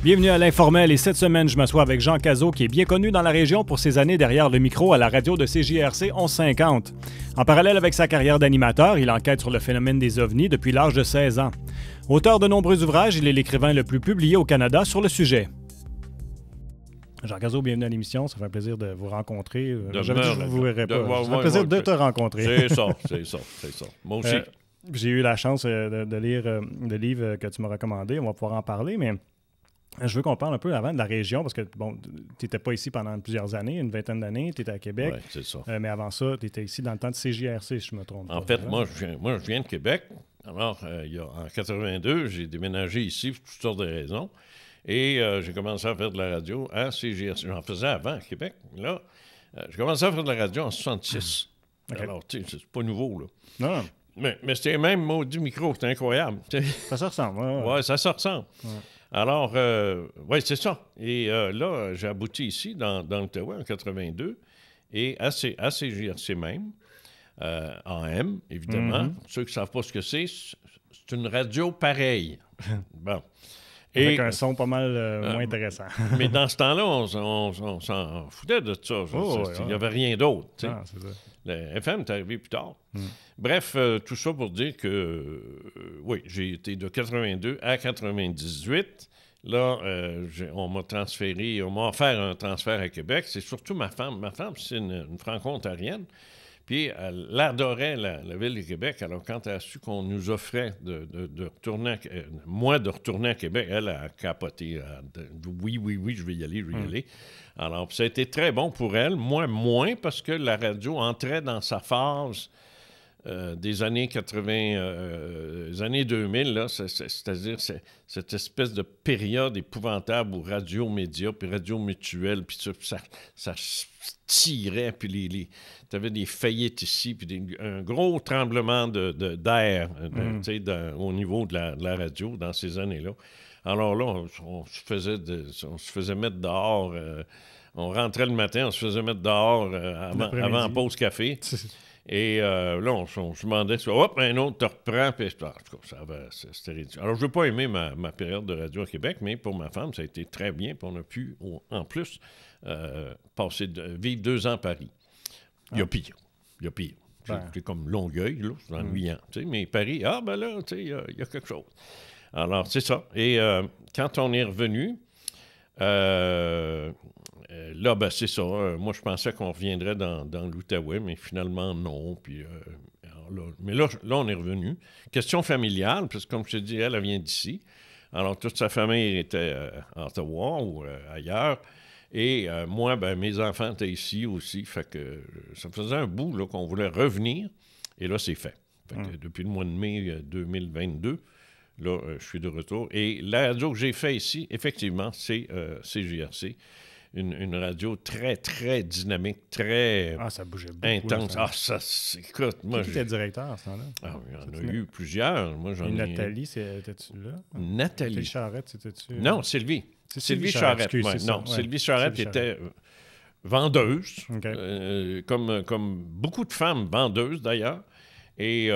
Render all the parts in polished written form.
Bienvenue à l'Informel et cette semaine, je m'assois avec Jean Cazot qui est bien connu dans la région pour ses années derrière le micro à la radio de CJRC 1150. En parallèle avec sa carrière d'animateur, il enquête sur le phénomène des ovnis depuis l'âge de 16 ans. Auteur de nombreux ouvrages, il est l'écrivain le plus publié au Canada sur le sujet. Jean Cazot, bienvenue à l'émission. Ça fait un plaisir de vous rencontrer. J'avais dit que je ne vous verrais pas. Ça fait plaisir de te rencontrer. C'est ça. Moi aussi. J'ai eu la chance de lire le livre que tu m'as recommandé. On va pouvoir en parler, mais je veux qu'on parle un peu avant de la région, parce que, bon, tu n'étais pas ici pendant plusieurs années, une vingtaine d'années, tu étais à Québec. Oui, c'est ça. Mais avant ça, tu étais ici dans le temps de CJRC, si je me trompe pas. En fait, moi, je viens de Québec. Alors, en 82, j'ai déménagé ici pour toutes sortes de raisons. Et j'ai commencé à faire de la radio à CJRC. J'en faisais avant à Québec. Là, j'ai commencé à faire de la radio en 66. Okay. Alors, tu sais, c'est pas nouveau, là. Non. Mais c'était même maudit micro, c'était incroyable. Ça se ressemble, Oui, ça se ressemble. Ouais. Alors, oui, c'est ça. Et là, j'ai abouti ici, dans l'Outaouais, en 82, et à CJRC même, en M, évidemment. Mm-hmm. Ceux qui ne savent pas ce que c'est une radio pareille. Bon. Avec un son pas mal moins intéressant. Mais dans ce temps-là, on s'en foutait de ça. Il n'y avait rien d'autre. Ah, c'est ça. Le FM est arrivé plus tard. Bref, tout ça pour dire que, oui, j'ai été de 82 à 98. Là, on m'a transféré, on m'a offert un transfert à Québec. C'est surtout ma femme. Ma femme, c'est une franco-ontarienne. Puis, elle adorait la ville de Québec. Alors, quand elle a su qu'on nous offrait de retourner, de retourner à Québec, elle a capoté. Oui, je vais y aller. Alors, ça a été très bon pour elle. Moi, moins, parce que la radio entrait dans sa phase des années 80, années 2000, là, c'est-à-dire cette espèce de période épouvantable où Radio Média, puis Radio Mutuelle, puis ça tirait, puis tu avais des faillites ici, puis un gros tremblement d'air au niveau de la radio dans ces années-là. Alors là, on se faisait mettre dehors. On rentrait le matin, on se faisait mettre dehors avant la pause café. Et là, on se demandait, hop, un autre te reprend, puis en tout cas, c'était ridicule. Alors, je n'ai pas aimé ma période de radio à Québec, mais pour ma femme, ça a été très bien, puis on a pu, en plus, vivre 2 ans à Paris. Il y a pire. C'est comme Longueuil, là, c'est ennuyant. Mais Paris, là, il y a quelque chose. Alors, c'est ça. Et quand on est revenu, là, c'est ça. Moi, je pensais qu'on reviendrait dans l'Outaouais, mais finalement, non. Puis, mais là, on est revenu. Question familiale, parce que comme je te dis, elle vient d'ici. Alors, toute sa famille était à Ottawa ou ailleurs. Et moi, mes enfants étaient ici aussi. Fait que ça faisait un bout là, qu'on voulait revenir. Et là, c'est fait. Fait que depuis le mois de mai 2022, là, je suis de retour. Et la radio que j'ai fait ici, effectivement, c'est CJRC. Une radio très, très dynamique, très ça bougeait beaucoup, intense. Écoute, moi... Qui était directeur à ce temps-là? Il y en a eu plusieurs. Moi, Nathalie, étais-tu là? Nathalie Charette, c'était-tu? Non, Sylvie. Sylvie Charette. Sylvie Charette était vendeuse, comme beaucoup de femmes vendeuses, d'ailleurs. Et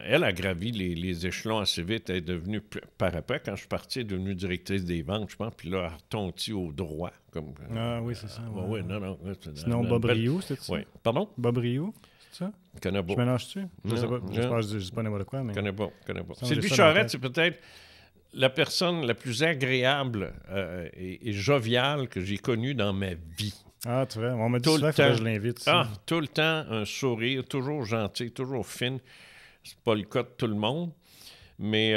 elle a gravi les échelons assez vite. Elle est devenue, par après, quand je suis parti, elle est devenue directrice des ventes, je pense. Puis là, elle retontit au droit. Oui, c'est ça. Oui, non. Sinon, Bob Rioux, c'était ça? Oui. Pardon? Bob Rioux, c'est ça? Je connais pas. Je mélange-tu? Je sais pas. J'espère que je dis pas n'importe quoi, mais... Je connais pas. Sylvie Charette, c'est peut-être la personne la plus agréable et joviale que j'ai connue dans ma vie. Ah, tu vois, on m'a dit souvent que je l'invite. Tout le temps, un sourire, toujours gentil, toujours fine. C'est pas le cas de tout le monde. Mais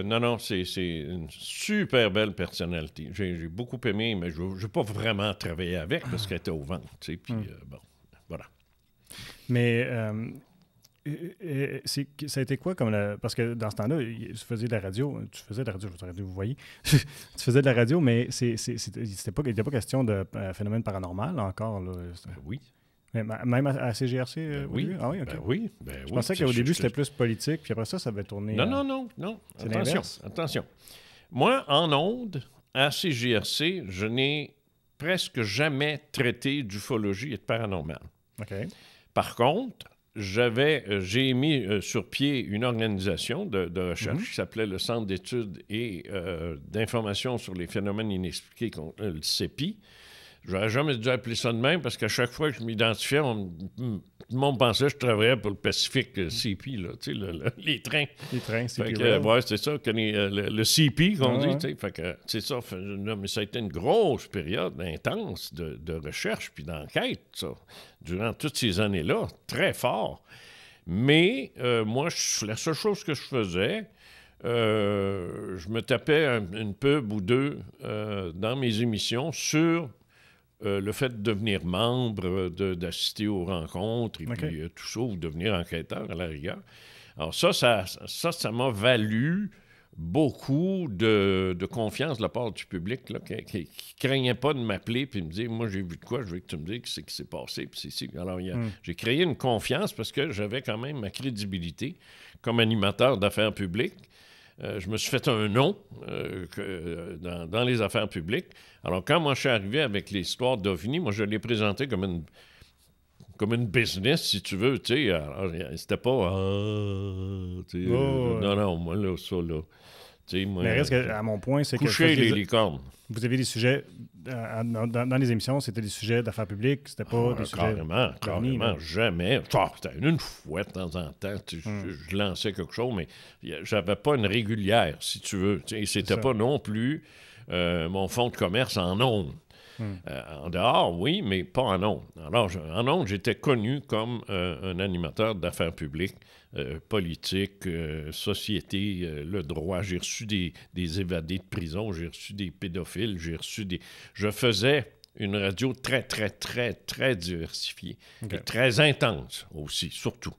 non, c'est une super belle personnalité. J'ai beaucoup aimé, mais je n'ai pas vraiment travaillé avec parce qu'elle était au ventre. Puis voilà. Mais ça a été quoi comme parce que dans ce temps-là, tu faisais de la radio, vous voyez. Tu faisais de la radio, mais il n'était pas question de phénomène paranormal encore. Là. Oui. Mais même à CGRC? Oui. Ah oui, OK. Oui. Je pensais qu'au début, c'était plus politique, puis après ça avait tourné... Non. Attention. Moi, en ondes, à CGRC, je n'ai presque jamais traité d'ufologie et de paranormal. OK. Par contre, j'ai mis sur pied une organisation de recherche qui s'appelait le Centre d'études et d'information sur les phénomènes inexpliqués, le CEPI. J'aurais jamais dû appeler ça de même parce qu'à chaque fois que je m'identifiais, tout le monde pensait que je travaillais pour le Pacific CP, là, tu sais, les trains. Les trains, CP. Ouais, c'est ça, le CP qu'on dit, tu sais. Fait que, c'est ça, mais ça a été une grosse période intense de recherche puis d'enquête, ça, durant toutes ces années-là, très fort. Mais moi, la seule chose que je faisais, je me tapais une pub ou deux dans mes émissions sur le fait de devenir membre, d'assister aux rencontres, et puis tout ça, ou devenir enquêteur à la rigueur. Alors ça m'a valu beaucoup de confiance de la part du public, là, qui craignait pas de m'appeler puis me dire « Moi, j'ai vu de quoi, je veux que tu me dises ce qui s'est passé. » Alors, j'ai créé une confiance parce que j'avais quand même ma crédibilité comme animateur d'affaires publiques. Je me suis fait un nom dans les affaires publiques. Alors, quand moi, je suis arrivé avec l'histoire d'OVNI, moi, je l'ai présenté comme une business, si tu veux, tu sais. C'était pas... non, moi, là, ça, là... Moi, mais reste à mon point, c'est que... Coucher les licornes. Vous aviez des sujets... dans les émissions, c'était des sujets d'affaires publiques, c'était pas des sujets... Carrément, jamais. C'était une fois de temps en temps. Je lançais quelque chose, mais j'avais pas une régulière, si tu veux. C'était pas non plus mon fonds de commerce en ondes. En dehors, oui, mais pas en ondes. Alors, en ondes, j'étais connu comme un animateur d'affaires publiques, politique, société, le droit. J'ai reçu des évadés de prison, j'ai reçu des pédophiles, Je faisais une radio très, très, très, très diversifiée et très intense aussi, surtout.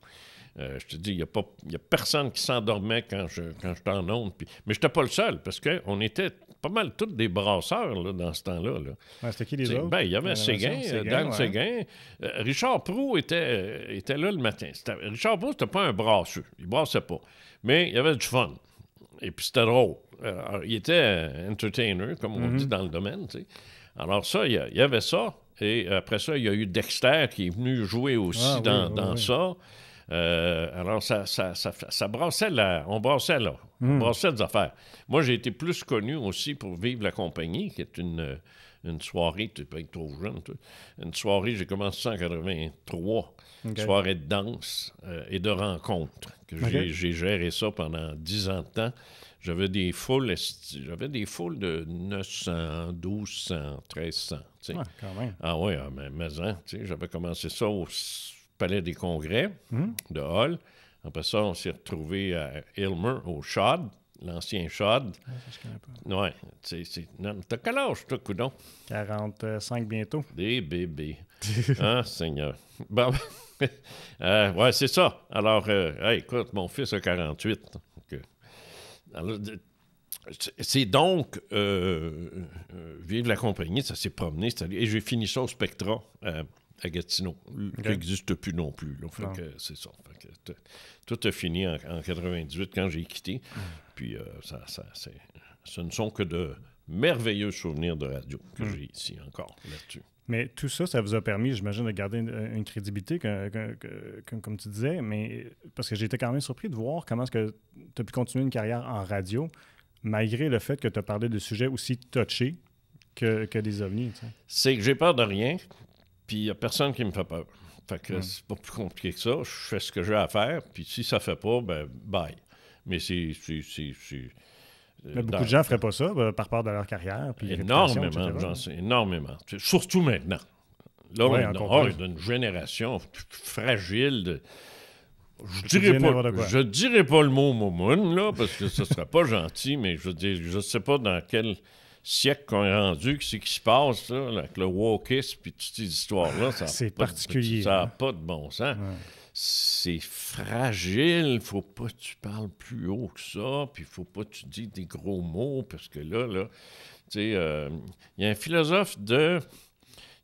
Je te dis, il n'y a personne qui s'endormait quand j'étais en ondes. Mais je n'étais pas le seul, parce qu'on était pas mal tous des brasseurs là, dans ce temps-là. C'était qui les autres? Ben, il y avait Séguin, Dan Séguin. Richard Proulx était là le matin. Richard Proulx, c'était pas un brasseux. Il brassait pas. Mais il y avait du fun. Et puis c'était drôle. Alors, il était entertainer, comme on dit dans le domaine. T'sais. Alors ça, il y avait ça. Et après ça, il y a eu Dexter qui est venu jouer aussi dans ça. Alors, ça brassait on brassait là. On brassait des affaires. Moi, j'ai été plus connu aussi pour Vive la compagnie, qui est une soirée, tu peux être trop jeune, toi. Une soirée, j'ai commencé ça en 83. Une soirée de danse et de rencontres. J'ai géré ça pendant 10 ans de temps. J'avais des foules de 900, 1200, 1300. Tu sais. Quand même. Ah oui, mais j'avais commencé ça au Palais des Congrès de Hall. Après ça, on s'est retrouvé à Aylmer, au Chaude, l'ancien Chaude. Ça, je connais pas. Oui. T'as quel âge, toi, coudon? 45 bientôt. Des bébés. Ah, Seigneur. Bon, ouais, c'est ça. Alors, écoute, mon fils a 48. Alors, c'est donc Vive la compagnie, ça s'est promené. Et j'ai fini ça au Spectra à Gatineau, qui n'existe plus non plus. Là. Fait que c'est ça. Fait que tout a fini en 98 quand j'ai quitté. Puis ce ne sont que de merveilleux souvenirs de radio que j'ai ici encore là-dessus. Mais tout ça, ça vous a permis, j'imagine, de garder une crédibilité, comme tu disais, mais parce que j'ai été quand même surpris de voir comment est-ce que tu as pu continuer une carrière en radio, malgré le fait que tu as parlé de sujets aussi touchés que des ovnis. Tu sais. C'est que j'ai peur de rien, puis il n'y a personne qui me fait peur. Fait que c'est pas plus compliqué que ça. Je fais ce que j'ai à faire, puis si ça fait pas, ben bye. Mais mais beaucoup de gens ne feraient pas ça par peur de leur carrière. Puis énormément, j'en sais, énormément. Surtout maintenant. Là, on est d'une génération fragile. Je dirais pas le mot momoun, là, parce que ce serait pas gentil, mais je veux dire, je sais pas dans quel siècle qu'on est rendu, qu'est-ce qui se passe, là, avec le wokisme puis toutes ces histoires-là. C'est particulier. Ça n'a pas de bon sens. Ouais. C'est fragile, faut pas que tu parles plus haut que ça, puis faut pas que tu dis des gros mots, parce que là, tu sais, il y a un philosophe de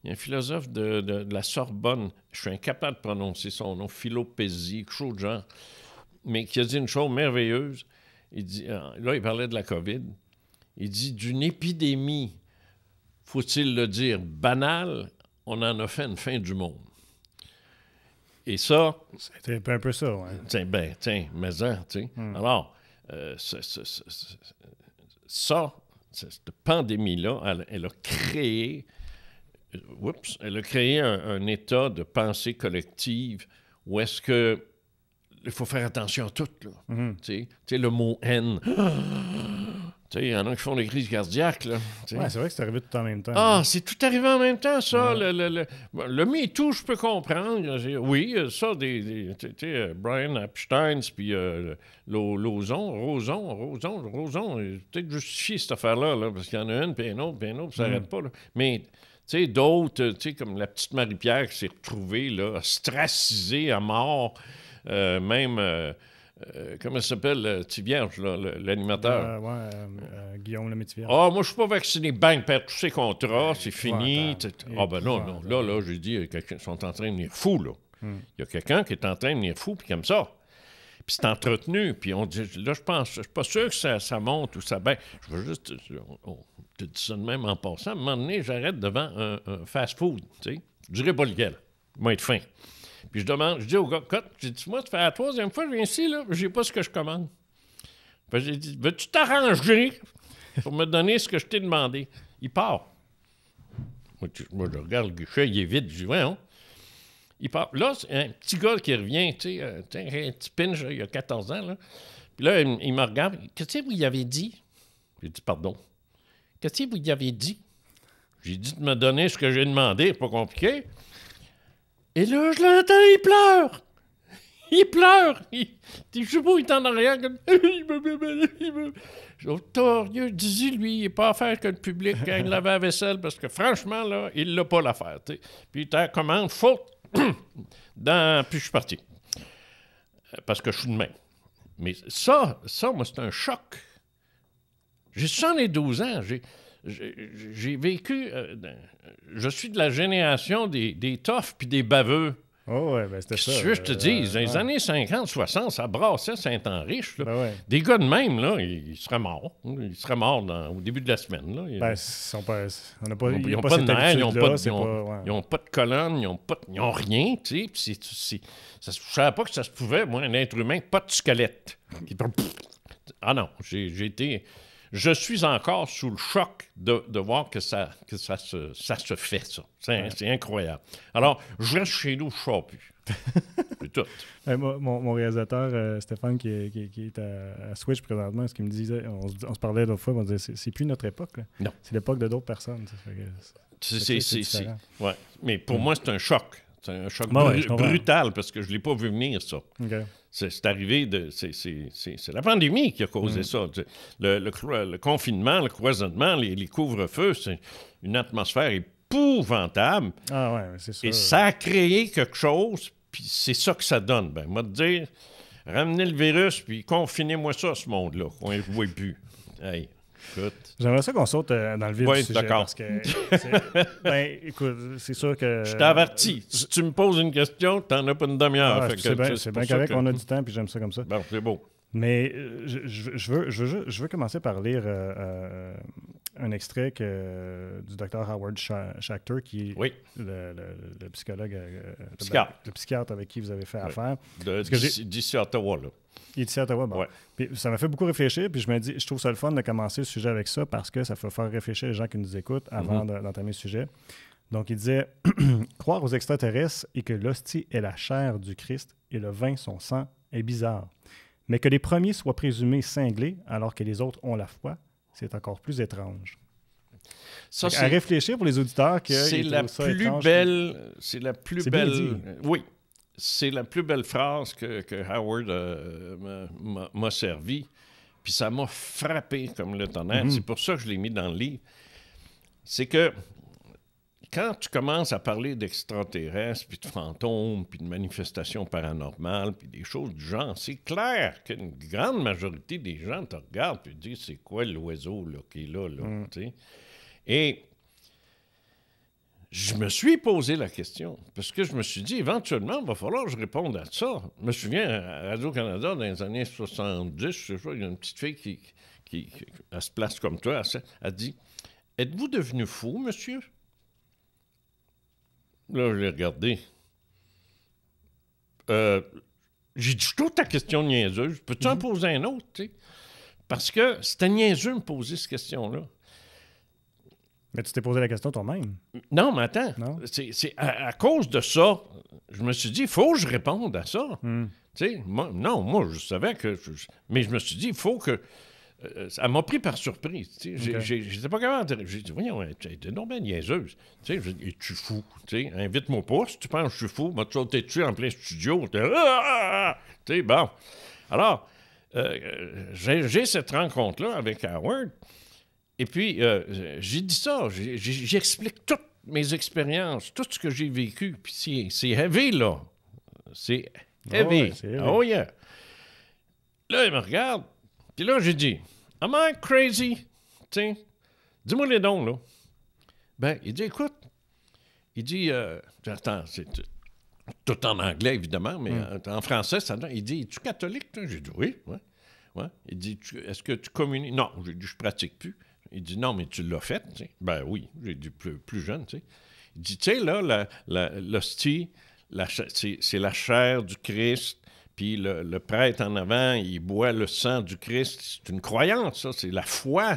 la Sorbonne, je suis incapable de prononcer son nom, Philopésie, quelque chose de genre, mais qui a dit une chose merveilleuse. Il dit, là, il parlait de la COVID. Il dit, d'une épidémie, faut-il le dire, banale, on en a fait une fin du monde. Et ça... C'était un peu ça, oui. Tiens, mais ça, tu sais. Alors, cette pandémie-là, elle a créé... elle a créé un état de pensée collective où est-ce que il faut faire attention à tout, là. Tu sais, le mot « haine ». Tu sais, il y en a qui font des crises cardiaques, là. Oui, c'est vrai que c'est arrivé tout en même temps. Ah, c'est tout arrivé en même temps, ça. Le MeToo, je peux comprendre. Oui, ça, tu sais, Brian Epstein, puis Roson, peut-être justifier cette affaire-là, là, parce qu'il y en a une, puis un autre, puis ça n'arrête pas, là. Mais... Tu sais, d'autres, tu sais, comme la petite Marie-Pierre qui s'est retrouvée, là, ostracisée à mort, même, comment elle s'appelle, Tivierge, là, l'animateur? Guillaume Lemaitre-Vierge. Ah, moi, je suis pas vacciné. Bang, perd tous ses contrats, c'est fini. Ah, ben non, là, j'ai dit, ils sont en train de venir fous, là. Il y a quelqu'un qui est en train de venir fou, puis comme ça. Puis c'est entretenu, puis on dit, là, je suis pas sûr que ça monte ou ça baisse. Je veux juste... te dis ça de même en passant. À un moment donné, j'arrête devant un fast-food, tu sais. Je dirais pas lequel. Moi, être faim. Puis je dis au gars, j'ai dit, moi, ça fait la 3e fois que je viens ici, là, j'ai pas ce que je commande. Puis j'ai dit, veux-tu t'arranger pour me donner ce que je t'ai demandé? Il part. Moi, je regarde le guichet, il est vide. Je dis, ouais, hein? Il part. Là, c'est un petit gars qui revient, tu sais, un petit pinche, il a 14 ans, là. Puis là, il me regarde. Qu'est-ce que vous y avez dit? J'ai dit, pardon. Qu'est-ce que vous y avez dit? J'ai dit de me donner ce que j'ai demandé, c'est pas compliqué. Et là, je l'entends, il pleure. Il pleure. Je sais pas, il est en arrière comme... Torieux, dis lui, il n'est pas à faire que le public quand il lavait la vaisselle, parce que franchement, là, il l'a pas l'affaire, tu sais. Puis il t'a commande, faute. Puis je suis parti. Parce que je suis de même. Mais ça, moi, c'est un choc. J'ai 72 ans. J'ai vécu... je suis de la génération des toughs puis des baveux. Oh ouais, ben c'était ça. Qu'est-ce que je te dis? Dans les années 50, 60, ça brassait Saint-Henriche. Ben des gars de même, là, ils seraient morts. Ils seraient morts au début de la semaine. Là. Ben, ils n'ont pas de nerfs, ils n'ont pas de colonne, ils n'ont rien. Tu sais, je ne savais pas que ça se pouvait, moi, un être humain, pas de squelette. Ah non, je suis encore sous le choc de voir que ça se fait, ça. C'est incroyable. Alors, je reste chez nous, je ne sors plus. C'est tout. Mon réalisateur, Stéphane, qui est à Switch présentement, ce qu'il me disait, on se parlait l'autre fois, on disait, c'est plus notre époque. Là. Non. C'est l'époque de d'autres personnes. C'est ouais. Mais pour moi, c'est un choc. C'est un choc brutal parce que je ne l'ai pas vu venir, ça. Okay. C'est arrivé c'est la pandémie qui a causé ça. Le confinement, le cloisonnement, les couvre-feux, c'est une atmosphère épouvantable. Ah ouais, c'est ça. Et ça a créé quelque chose, puis c'est ça que ça donne. Ben, moi, te dire, ramenez le virus, puis confinez-moi ça, ce monde-là, qu'on ne voit plus. Hey, écoute. J'aimerais ça qu'on saute dans le vif du sujet. D'accord. Parce que, écoute, c'est sûr que... Je t'ai averti. Si tu me poses une question, t'en as pas une demi-heure. C'est bien correct qu'on a du temps, puis j'aime ça comme ça. Bon, c'est beau. Mais je veux commencer par lire un extrait du Dr. Howard Schachter, qui est le psychologue, le psychiatre avec qui vous avez fait affaire. D'ici Ottawa, là. Il est d'ici Ottawa, bon. Ouais. Puis ça m'a fait beaucoup réfléchir, puis je me dis, je trouve ça le fun de commencer le sujet avec ça parce que ça fait faire réfléchir les gens qui nous écoutent avant d'entamer le sujet. Donc, il disait « Croire aux extraterrestres et que l'hostie est la chair du Christ et le vin son sang est bizarre. Mais que les premiers soient présumés cinglés alors que les autres ont la foi, c'est encore plus étrange. » Ça, à réfléchir pour les auditeurs que c'est la plus belle. C'est la plus belle. Oui, c'est la plus belle phrase que Howard m'a servi. Puis ça m'a frappé comme le tonnerre. C'est pour ça que je l'ai mis dans le livre. C'est que quand tu commences à parler d'extraterrestres, puis de fantômes, puis de manifestations paranormales, puis des choses du genre, c'est clair qu'une grande majorité des gens te regardent et te disent c'est quoi l'oiseau là, qui est là, t'sais? Et je me suis posé la question, parce que je me suis dit, éventuellement, il va falloir que je réponde à ça. Je me souviens, à Radio-Canada, dans les années 70, je sais pas, il y a une petite fille qui elle se place comme toi, elle dit « Êtes-vous devenu fou, monsieur? » Là, je l'ai regardé. j'ai dit, je trouve ta question niaiseuse. Peux-tu en poser un autre, tu sais? Parce que c'était niaiseux de me poser cette question-là. Mais tu t'es posé la question toi-même. Non, mais attends. Non? C'est à cause de ça, je me suis dit, il faut que je réponde à ça. Tu sais, moi, je savais que... mais je me suis dit, il faut que... ça m'a pris par surprise. J'étais pas capable de... J'ai dit, voyons, tu es donc bien niaiseuse. Tu sais, es-tu fou? Tu sais, invite-moi pas si tu penses que je suis fou. Moi, tu sauté dessus en plein studio. Tu sais, bon. Alors, j'ai cette rencontre-là avec Howard. Et puis, j'ai dit ça. J'explique toutes mes expériences, tout ce que j'ai vécu. Puis c'est heavy, là. C'est heavy. Oh, yeah. Là, il me regarde. Puis là, j'ai dit, am I crazy? Tiens, dis-moi les dons, là. Ben, il dit, écoute, il dit, attends, c'est tout en anglais, évidemment, mais en français, ça donne. Il dit, es-tu catholique, toi? J'ai dit, oui, ouais. Il dit, est-ce que tu communies? Non, j'ai dit, je pratique plus. Il dit, non, mais tu l'as fait, tu sais. Ben oui, j'ai dit, plus jeune, tu sais. Il dit, tu sais, là, l'hostie, c'est la chair du Christ. Puis le prêtre en avant, il boit le sang du Christ. C'est une croyance, ça. C'est la foi.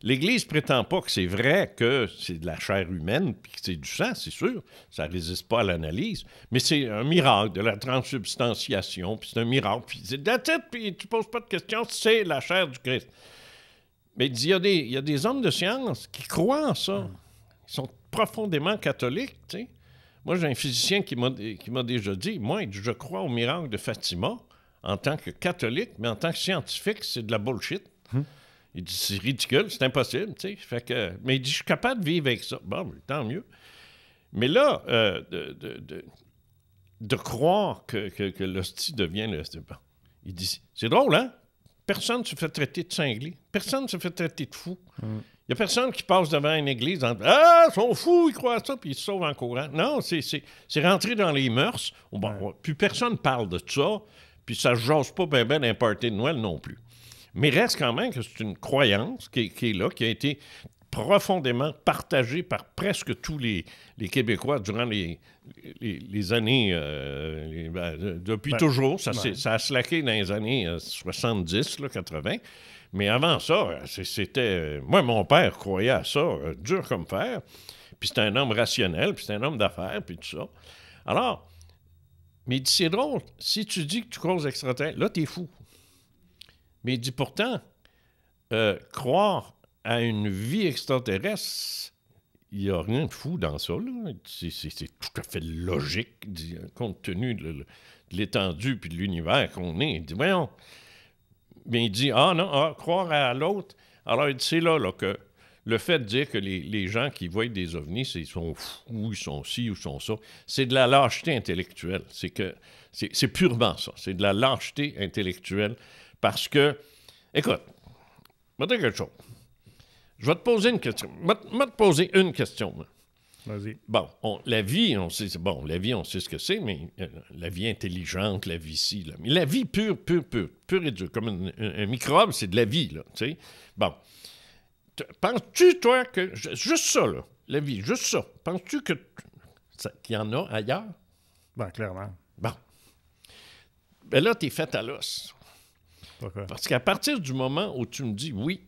L'Église ne prétend pas que c'est vrai que c'est de la chair humaine puis que c'est du sang, c'est sûr. Ça ne résiste pas à l'analyse. Mais c'est un miracle de la transsubstantiation. Puis c'est un miracle. Puis c'est de la tête, puis tu ne poses pas de questions, c'est la chair du Christ. Mais il dit, il y a des hommes de science qui croient en ça. Ils sont profondément catholiques, tu sais. Moi, j'ai un physicien qui m'a déjà dit, moi, je crois au miracle de Fatima en tant que catholique, mais en tant que scientifique, c'est de la bullshit. Il dit, c'est ridicule, c'est impossible, tu sais. Mais il dit, je suis capable de vivre avec ça. Bon, tant mieux. Mais là, de croire que l'hostie devient le... Bon. Il dit, c'est drôle, hein? Personne ne se fait traiter de cinglé. Personne ne se fait traiter de fou. Il n'y a personne qui passe devant une église en disant « Ah, ils sont fous, ils croient ça, puis ils se sauvent en courant. » Non, c'est rentré dans les mœurs. Puis personne ne parle de ça, puis ça ne jase pas bien dans un party de Noël non plus. Mais reste quand même que c'est une croyance qui est là, qui a été profondément partagée par presque tous les Québécois durant les années... depuis toujours. Ça a slacké dans les années 70, là, 80. Mais avant ça, c'était... Moi, mon père croyait à ça, dur comme fer. Puis c'était un homme rationnel, puis c'était un homme d'affaires, puis tout ça. Alors, mais il dit, c'est drôle, si tu dis que tu crois aux extraterrestres, là, t'es fou. Mais il dit, pourtant, croire à une vie extraterrestre, il n'y a rien de fou dans ça, là. C'est tout à fait logique, compte tenu de l'étendue puis de l'univers qu'on est. Il dit, voyons... Mais il dit, croire à l'autre. Alors, il dit, c'est là que le fait de dire que les gens qui voient des ovnis, ils sont fous, ils sont ci ou ils sont ça, c'est de la lâcheté intellectuelle. C'est purement ça. C'est de la lâcheté intellectuelle parce que, écoute, je vais te dire quelque chose. Je vais te poser une question. Je vais te poser une question. Vas-y. Bon, la vie, on sait ce que c'est, mais la vie intelligente, la vie ici, mais la vie pure et dure, comme un microbe, c'est de la vie, là, tu sais. Bon, penses-tu, toi, que, juste ça, là, la vie, juste ça, penses-tu qu'il y en a ailleurs? Ben, clairement. Bon. Ben là, t'es fait à l'os. Pourquoi? Parce qu'à partir du moment où tu me dis oui,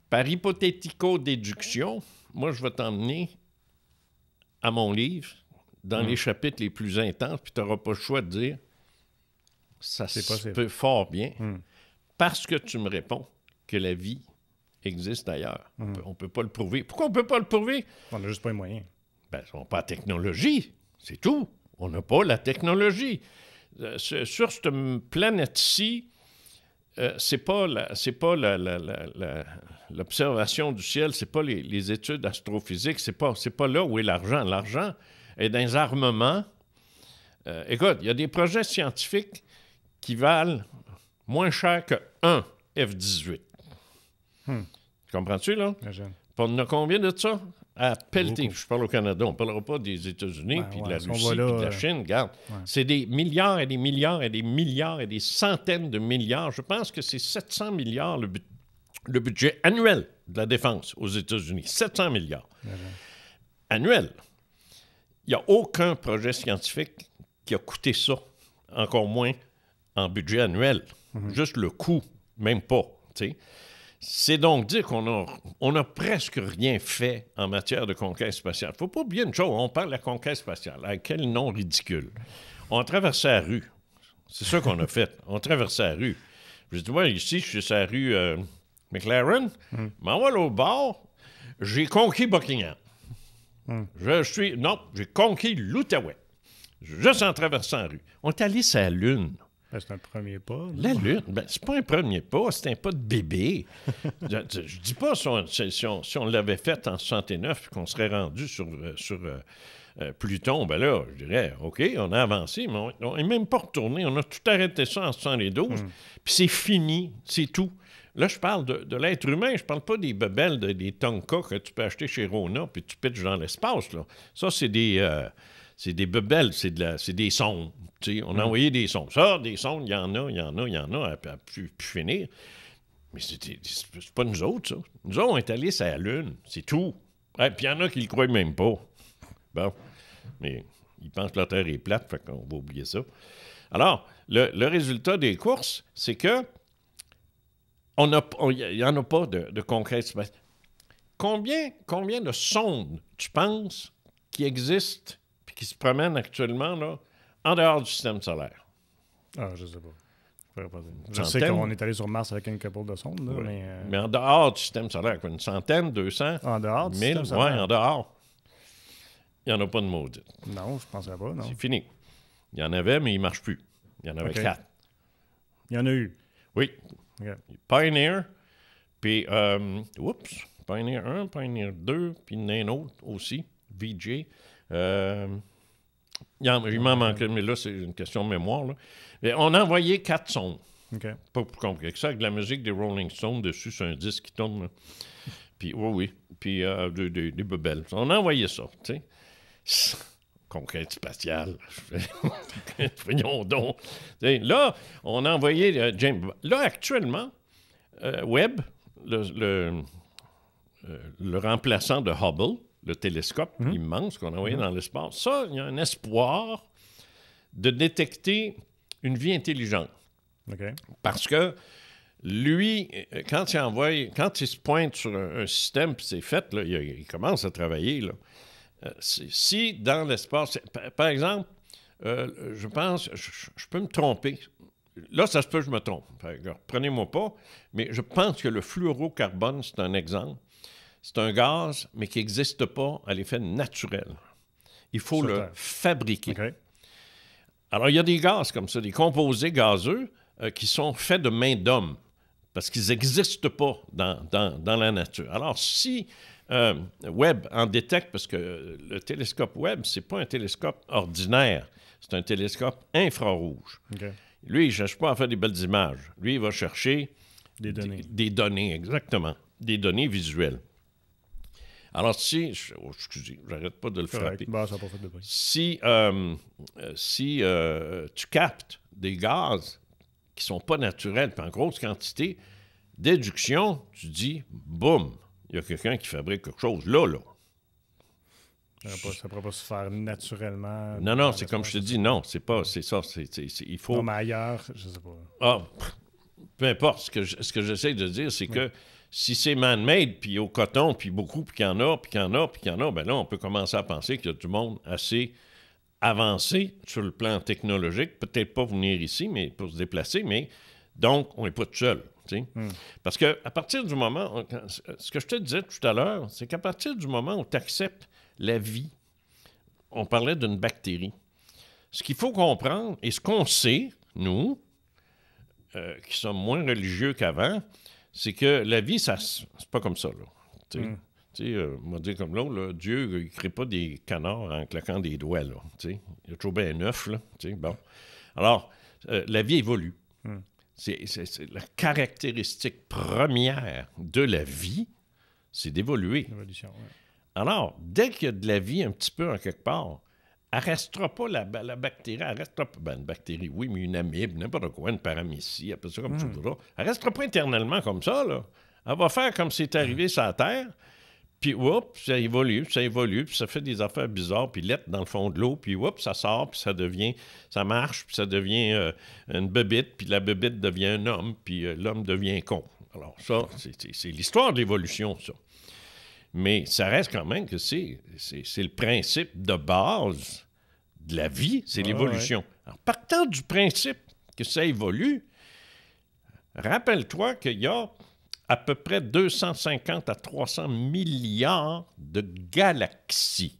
par hypothético-déduction, moi, je vais t'emmener à mon livre, dans les chapitres les plus intenses, puis tu n'auras pas le choix de dire ça se peut fort bien, parce que tu me réponds que la vie existe ailleurs. On ne peut pas le prouver. Pourquoi on ne peut pas le prouver? On n'a juste pas les moyens. Ben, on n'a pas la technologie, c'est tout. On n'a pas la technologie. Sur cette planète-ci, c'est pas l'observation du ciel, c'est pas les études astrophysiques, c'est pas là où est l'argent. L'argent est dans les armements. Écoute, il y a des projets scientifiques qui valent moins cher qu'un F-18. Comprends-tu, là? On a combien de ça? À pelleter. Je parle au Canada. On ne parlera pas des États-Unis, puis de la Russie, puis de la Chine. Regarde, c'est des milliards et des milliards et des milliards et des centaines de milliards. Je pense que c'est 700 milliards le budget annuel de la défense aux États-Unis. 700 milliards. Annuel. il n'y a aucun projet scientifique qui a coûté ça, encore moins en budget annuel. Juste le coût, même pas, tu sais. C'est donc dire qu'on a presque rien fait en matière de conquête spatiale. Il ne faut pas oublier une chose, on parle de la conquête spatiale. À quel nom ridicule. On a traversé la rue. C'est ça qu'on a fait. On a traversé la rue. Je dis, moi, ici, je suis sur la rue McLaren. Mais moi, l'autre bord, j'ai conquis Buckingham. J'ai conquis l'Outaouais. Juste en traversant la rue. On est allé sur la Lune. Ben, c'est un premier pas. La Lune, c'est pas un premier pas, c'est un pas de bébé. Je dis pas si on l'avait fait en 69 et qu'on serait rendu sur Pluton, ben là, je dirais, OK, on a avancé, mais on n'est même pas retourné. On a tout arrêté ça en 72, puis c'est fini, c'est tout. Là, je parle de l'être humain, je parle pas des bebelles, des Tonka que tu peux acheter chez Rona puis tu pitches dans l'espace, là. Ça, c'est des bebelles, c'est des sondes. On a envoyé des sondes. Ça, des sondes, il y en a, à plus finir. Mais c'est pas nous autres, ça. Nous autres, on est allés sur la Lune, c'est tout. Puis il y en a qui le croient même pas. Bon, mais ils pensent que la Terre est plate, fait qu'on va oublier ça. Alors, le résultat des courses, c'est que il n'y en a pas de conquête spatiale. Combien de sondes, tu penses, qui existent et qui se promènent actuellement là, en dehors du système solaire? Ah, je sais pas. Je sais qu'on est allé sur Mars avec une couple de sondes, là, oui. Mais en dehors du système solaire, une centaine, 200, en dehors du 1000, système solaire? Oui, en dehors. Il n'y en a pas de maudit. Non, je ne penserais pas, non. C'est fini. Il y en avait, mais il ne marche plus. Il y en avait 4. Il y en a eu? Oui. Okay. Pioneer, puis, Pioneer 1, Pioneer 2, puis il y en a un autre aussi, VJ. Il m'en manquait, mais là, c'est une question de mémoire. Là. Et on a envoyé 4 sondes. Okay. Pas plus compliqué que ça, avec de la musique des Rolling Stones dessus, sur un disque qui tourne. Là. Puis, oui. Puis, des bebelles. On a envoyé ça, tu sais. Conquête spatiale. Voyons donc. T'sais, là, on a envoyé James. Là, actuellement, Webb, le remplaçant de Hubble, le télescope immense qu'on a envoyé dans l'espace, ça, il y a un espoir de détecter une vie intelligente. Okay. Parce que lui, quand il se pointe sur un système, puis c'est fait, là, il commence à travailler, là. Si dans l'espace, par exemple, je pense, je peux me tromper. Là, ça se peut que je me trompe. Prenez-moi pas, mais je pense que le fluorocarbone, c'est un exemple. C'est un gaz, mais qui n'existe pas à l'effet naturel. Il faut le fabriquer. Okay. Alors, il y a des gaz comme ça, des composés gazeux qui sont faits de main d'homme, parce qu'ils n'existent pas dans la nature. Alors, si Webb en détecte, parce que le télescope Webb, c'est pas un télescope ordinaire, c'est un télescope infrarouge. Okay. Lui, il ne cherche pas à faire des belles images. Lui, il va chercher des données. Des données, exactement. Des données visuelles. Alors, excusez, j'arrête pas de le frapper. Bah, ça n'a pas fait de bruit. Si tu captes des gaz qui ne sont pas naturels, puis en grosse quantité, déduction, tu dis, boum, il y a quelqu'un qui fabrique quelque chose là. Ça ne pourrait pas se faire naturellement. Non, c'est comme je te dis, non, c'est ça. Il faut... Non, mais ailleurs, je ne sais pas. Ah, peu importe. Ce que j'essaie de dire, c'est que si c'est man-made, puis au coton, puis beaucoup, puis qu'il y en a, ben là, on peut commencer à penser qu'il y a du monde assez avancé sur le plan technologique. Peut-être pas venir ici, mais pour se déplacer, mais donc, on n'est pas tout seul. Parce qu'à partir du moment... ce que je te disais tout à l'heure, c'est qu'à partir du moment où tu acceptes la vie, on parlait d'une bactérie. Ce qu'il faut comprendre, et ce qu'on sait, nous, qui sommes moins religieux qu'avant, c'est que la vie, c'est pas comme ça, là. On va dire comme là, Dieu, il ne crée pas des canards en claquant des doigts, là. Il y a toujours bien un œuf, là. Bon. Alors, la vie évolue. C'est la caractéristique première de la vie, c'est d'évoluer. L'évolution, oui. Alors, dès qu'il y a de la vie un petit peu en quelque part, elle ne restera pas la bactérie, elle restera pas, une bactérie, oui, mais une amibe, n'importe quoi, une paramécie, appelle ça comme tu voudras. Elle ne restera pas éternellement comme ça, là. Elle va faire comme c'est arrivé sur la Terre, Puis, ça évolue, puis ça fait des affaires bizarres, puis lettres dans le fond de l'eau, puis ça sort, puis ça marche, puis ça devient une bébite, puis la bébite devient un homme, puis l'homme devient con. Alors ça, c'est l'histoire de l'évolution, ça. Mais ça reste quand même que c'est le principe de base de la vie, c'est l'évolution. Ouais. Alors, partant du principe que ça évolue, rappelle-toi qu'il y a à peu près 250 à 300 milliards de galaxies.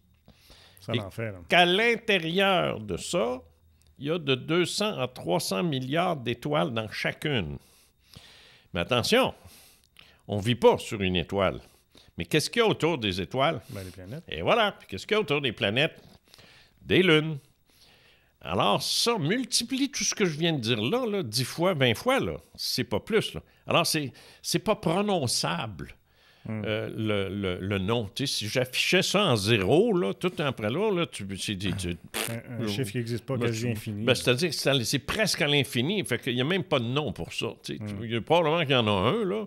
Ça en fait, là. Qu'à l'intérieur de ça, il y a de 200 à 300 milliards d'étoiles dans chacune. Mais attention, on ne vit pas sur une étoile. Mais qu'est-ce qu'il y a autour des étoiles? Ben, les planètes. Et voilà. Puis qu'est-ce qu'il y a autour des planètes? Des lunes. Alors, ça multiplie tout ce que je viens de dire là 10 fois, 20 fois, là. C'est pas plus, là. Alors, c'est pas prononçable, le nom. Tu sais, si j'affichais ça en 0, là, tout après là, un chiffre qui n'existe pas, quasi infini. C'est-à-dire que c'est presque à l'infini. Fait qu'il n'y a même pas de nom pour ça. Tu sais. Il y a probablement qu'il y en a un, là.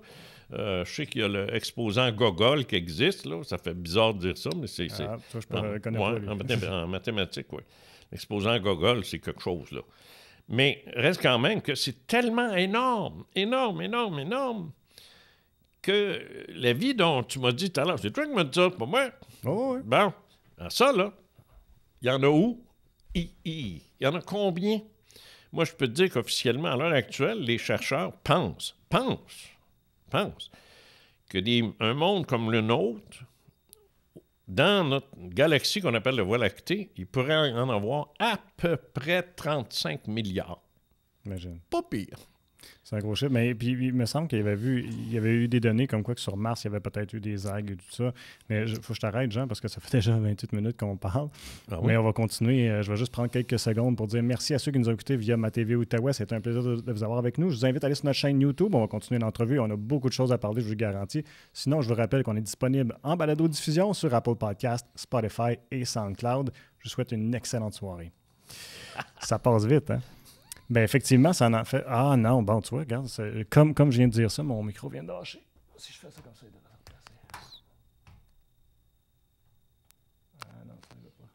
Je sais qu'il y a l'exposant Gogol qui existe, là. Ça fait bizarre de dire ça, mais c'est... ça, je connais pas. En mathématiques, oui. L'exposant Gogol, c'est quelque chose, là. Mais reste quand même que c'est tellement énorme, que la vie dont tu m'as dit tout à l'heure, c'est toi qui m'as dit ça, pas moi. Oh, oui. Bon, ça, là, il y en a où? Il y en a combien? Moi, je peux te dire qu'officiellement, à l'heure actuelle, les chercheurs pensent que un monde comme le nôtre, dans notre galaxie qu'on appelle la Voie lactée, il pourrait en avoir à peu près 35 milliards. Imagine. Pas pire. C'est un gros chiffre. Mais puis, il me semble qu'il y avait eu des données comme quoi que sur Mars, il y avait peut-être eu des algues et tout ça. Mais il faut que je t'arrête, Jean, parce que ça fait déjà 28 minutes qu'on parle. Ah oui? Mais on va continuer. Je vais juste prendre quelques secondes pour dire merci à ceux qui nous ont écoutés via ma TV Outaouais. C'était un plaisir de vous avoir avec nous. Je vous invite à aller sur notre chaîne YouTube. On va continuer l'entrevue. On a beaucoup de choses à parler, je vous le garantis. Sinon, je vous rappelle qu'on est disponible en balado-diffusion sur Apple Podcasts, Spotify et SoundCloud. Je vous souhaite une excellente soirée. Ça passe vite, hein? Bien, effectivement, ça en fait... Ah non, bon, tu vois, regarde, comme je viens de dire ça, mon micro vient de lâcher. Si je fais ça comme ça, il devrait remplacer. Ah non, ça ne va pas.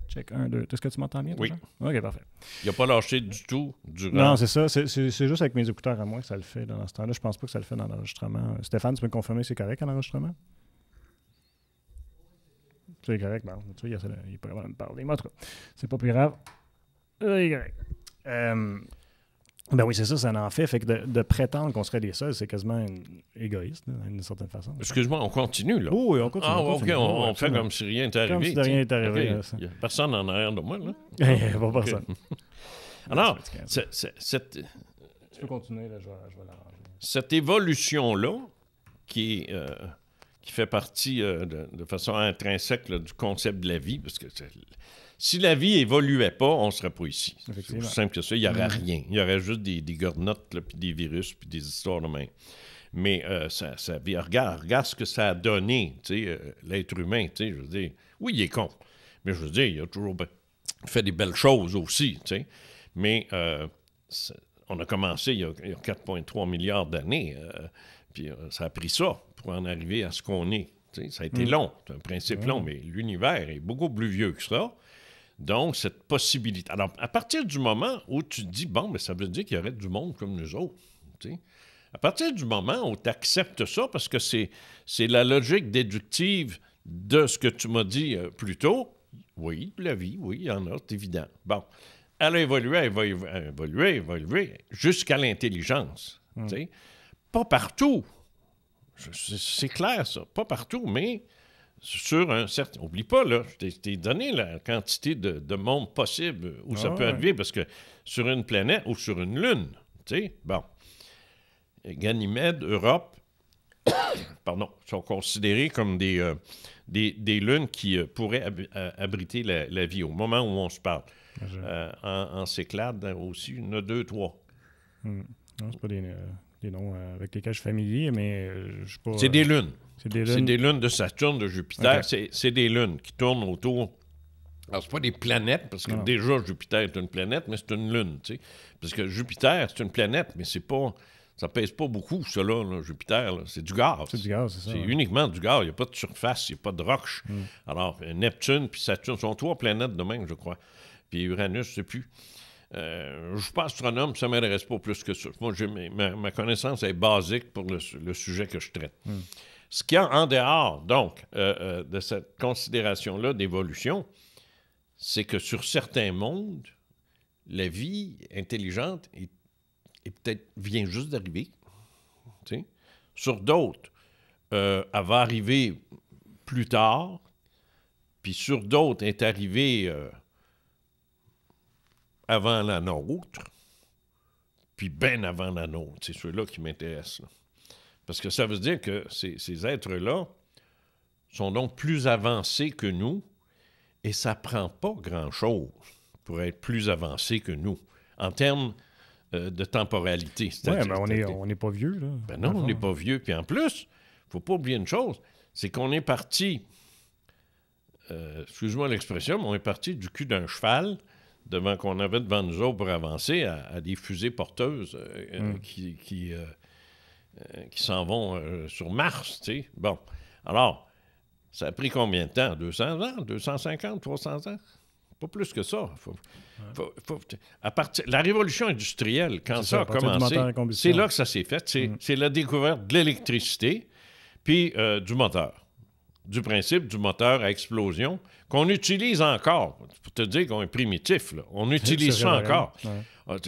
Check 1, 2. Est-ce que tu m'entends bien? Oui. OK, parfait. Il n'a pas lâché du tout durant... Non, c'est ça. C'est juste avec mes écouteurs à moi que ça le fait dans ce temps-là. Je pense pas que ça le fait dans l'enregistrement. Stéphane, tu peux me confirmer que c'est correct en enregistrement? C'est correct, bon. Tu vois, il pourrait me parler. Mais en tout cas, c'est pas plus grave. C'est correct. Ben oui, c'est ça en fait. Fait que de prétendre qu'on serait les seuls, c'est quasiment égoïste, d'une certaine façon. Excuse-moi, on continue, là? Oh, oui, on continue. Ah, OK, on fait comme si rien n'était arrivé. Comme si rien n'était arrivé. Okay. Il n'y a personne en arrière de moi, là? Il n'y a pas personne. Alors, tu peux continuer, là, je vais l'arranger. Cette évolution-là, qui fait partie de façon intrinsèque là, du concept de la vie, parce que si la vie évoluait pas, on ne serait pas ici. C'est aussi simple que ça. Il n'y aurait rien. Il y aurait juste des gornottes, puis des virus, puis des histoires de même. Mais ça vie, regarde ce que ça a donné, l'être humain. Je veux dire, oui, il est con. Mais je veux dire, il a toujours fait des belles choses aussi. Mais on a commencé il y a 4,3 milliards d'années. Puis ça a pris ça pour en arriver à ce qu'on est. Ça a été long. C'est un principe long, mais l'univers est beaucoup plus vieux que ça. Donc, cette possibilité... Alors, à partir du moment où tu te dis, bon, mais ça veut dire qu'il y aurait du monde comme nous autres, à partir du moment où tu acceptes ça, parce que c'est la logique déductive de ce que tu m'as dit plus tôt, oui, la vie, oui, il y en a, c'est évident. Bon, elle a évolué, elle va évoluer jusqu'à l'intelligence, Pas partout. C'est clair, ça. Pas partout, mais... sur un certain... Oublie pas, là, je t'ai donné la quantité de monde possible où ça peut arriver, parce que sur une planète ou sur une lune, bon, Ganymède, Europe, sont considérés comme des lunes qui pourraient abriter la vie au moment où on se parle. En Cyclade aussi, il y en a 2, 3. Non, c'est pas des noms avec lesquels je suis familier, mais je suis pas... C'est des lunes. C'est des lunes de Saturne, de Jupiter. Okay. C'est des lunes qui tournent autour. Alors, c'est pas des planètes, parce que déjà, Jupiter est une planète, mais c'est une lune, Parce que Jupiter, c'est une planète, mais c'est pas Ça pèse pas beaucoup, ça, là, Jupiter. Là. C'est du gaz. C'est du gaz, c'est ça. C'est uniquement du gaz. Il n'y a pas de surface, il n'y a pas de roche. Alors, Neptune puis Saturne sont 3 planètes de même, je crois. Puis Uranus, je ne sais plus. Je ne suis pas astronome, ça ne m'intéresse pas plus que ça. Moi, ma connaissance est basique pour le sujet que je traite. Ce qu'il y a en dehors, donc, de cette considération-là d'évolution, c'est que sur certains mondes, la vie intelligente peut-être vient juste d'arriver. Sur d'autres, elle va arriver plus tard, puis sur d'autres, elle est arrivée avant la nôtre, puis bien avant la nôtre. C'est ceux-là qui m'intéressent. Là. Parce que ça veut dire que ces êtres-là sont donc plus avancés que nous, et ça ne prend pas grand-chose pour être plus avancés que nous, en termes de temporalité. Oui, mais on n'est pas vieux, là. Ben non, on n'est pas vieux. Puis en plus, il ne faut pas oublier une chose, c'est qu'on est parti, excuse-moi l'expression, mais on est parti du cul d'un cheval qu'on avait devant nous autres pour avancer à des fusées porteuses qui s'en vont sur Mars, tu sais. Bon, alors, ça a pris combien de temps? 200 ans? 250? 300 ans? Pas plus que ça. La révolution industrielle, quand ça a commencé, c'est là que ça s'est fait. C'est la découverte de l'électricité, puis du moteur. Du principe du moteur à explosion, qu'on utilise encore. Pour te dire qu'on est primitif, là. On utilise ça encore. Ouais.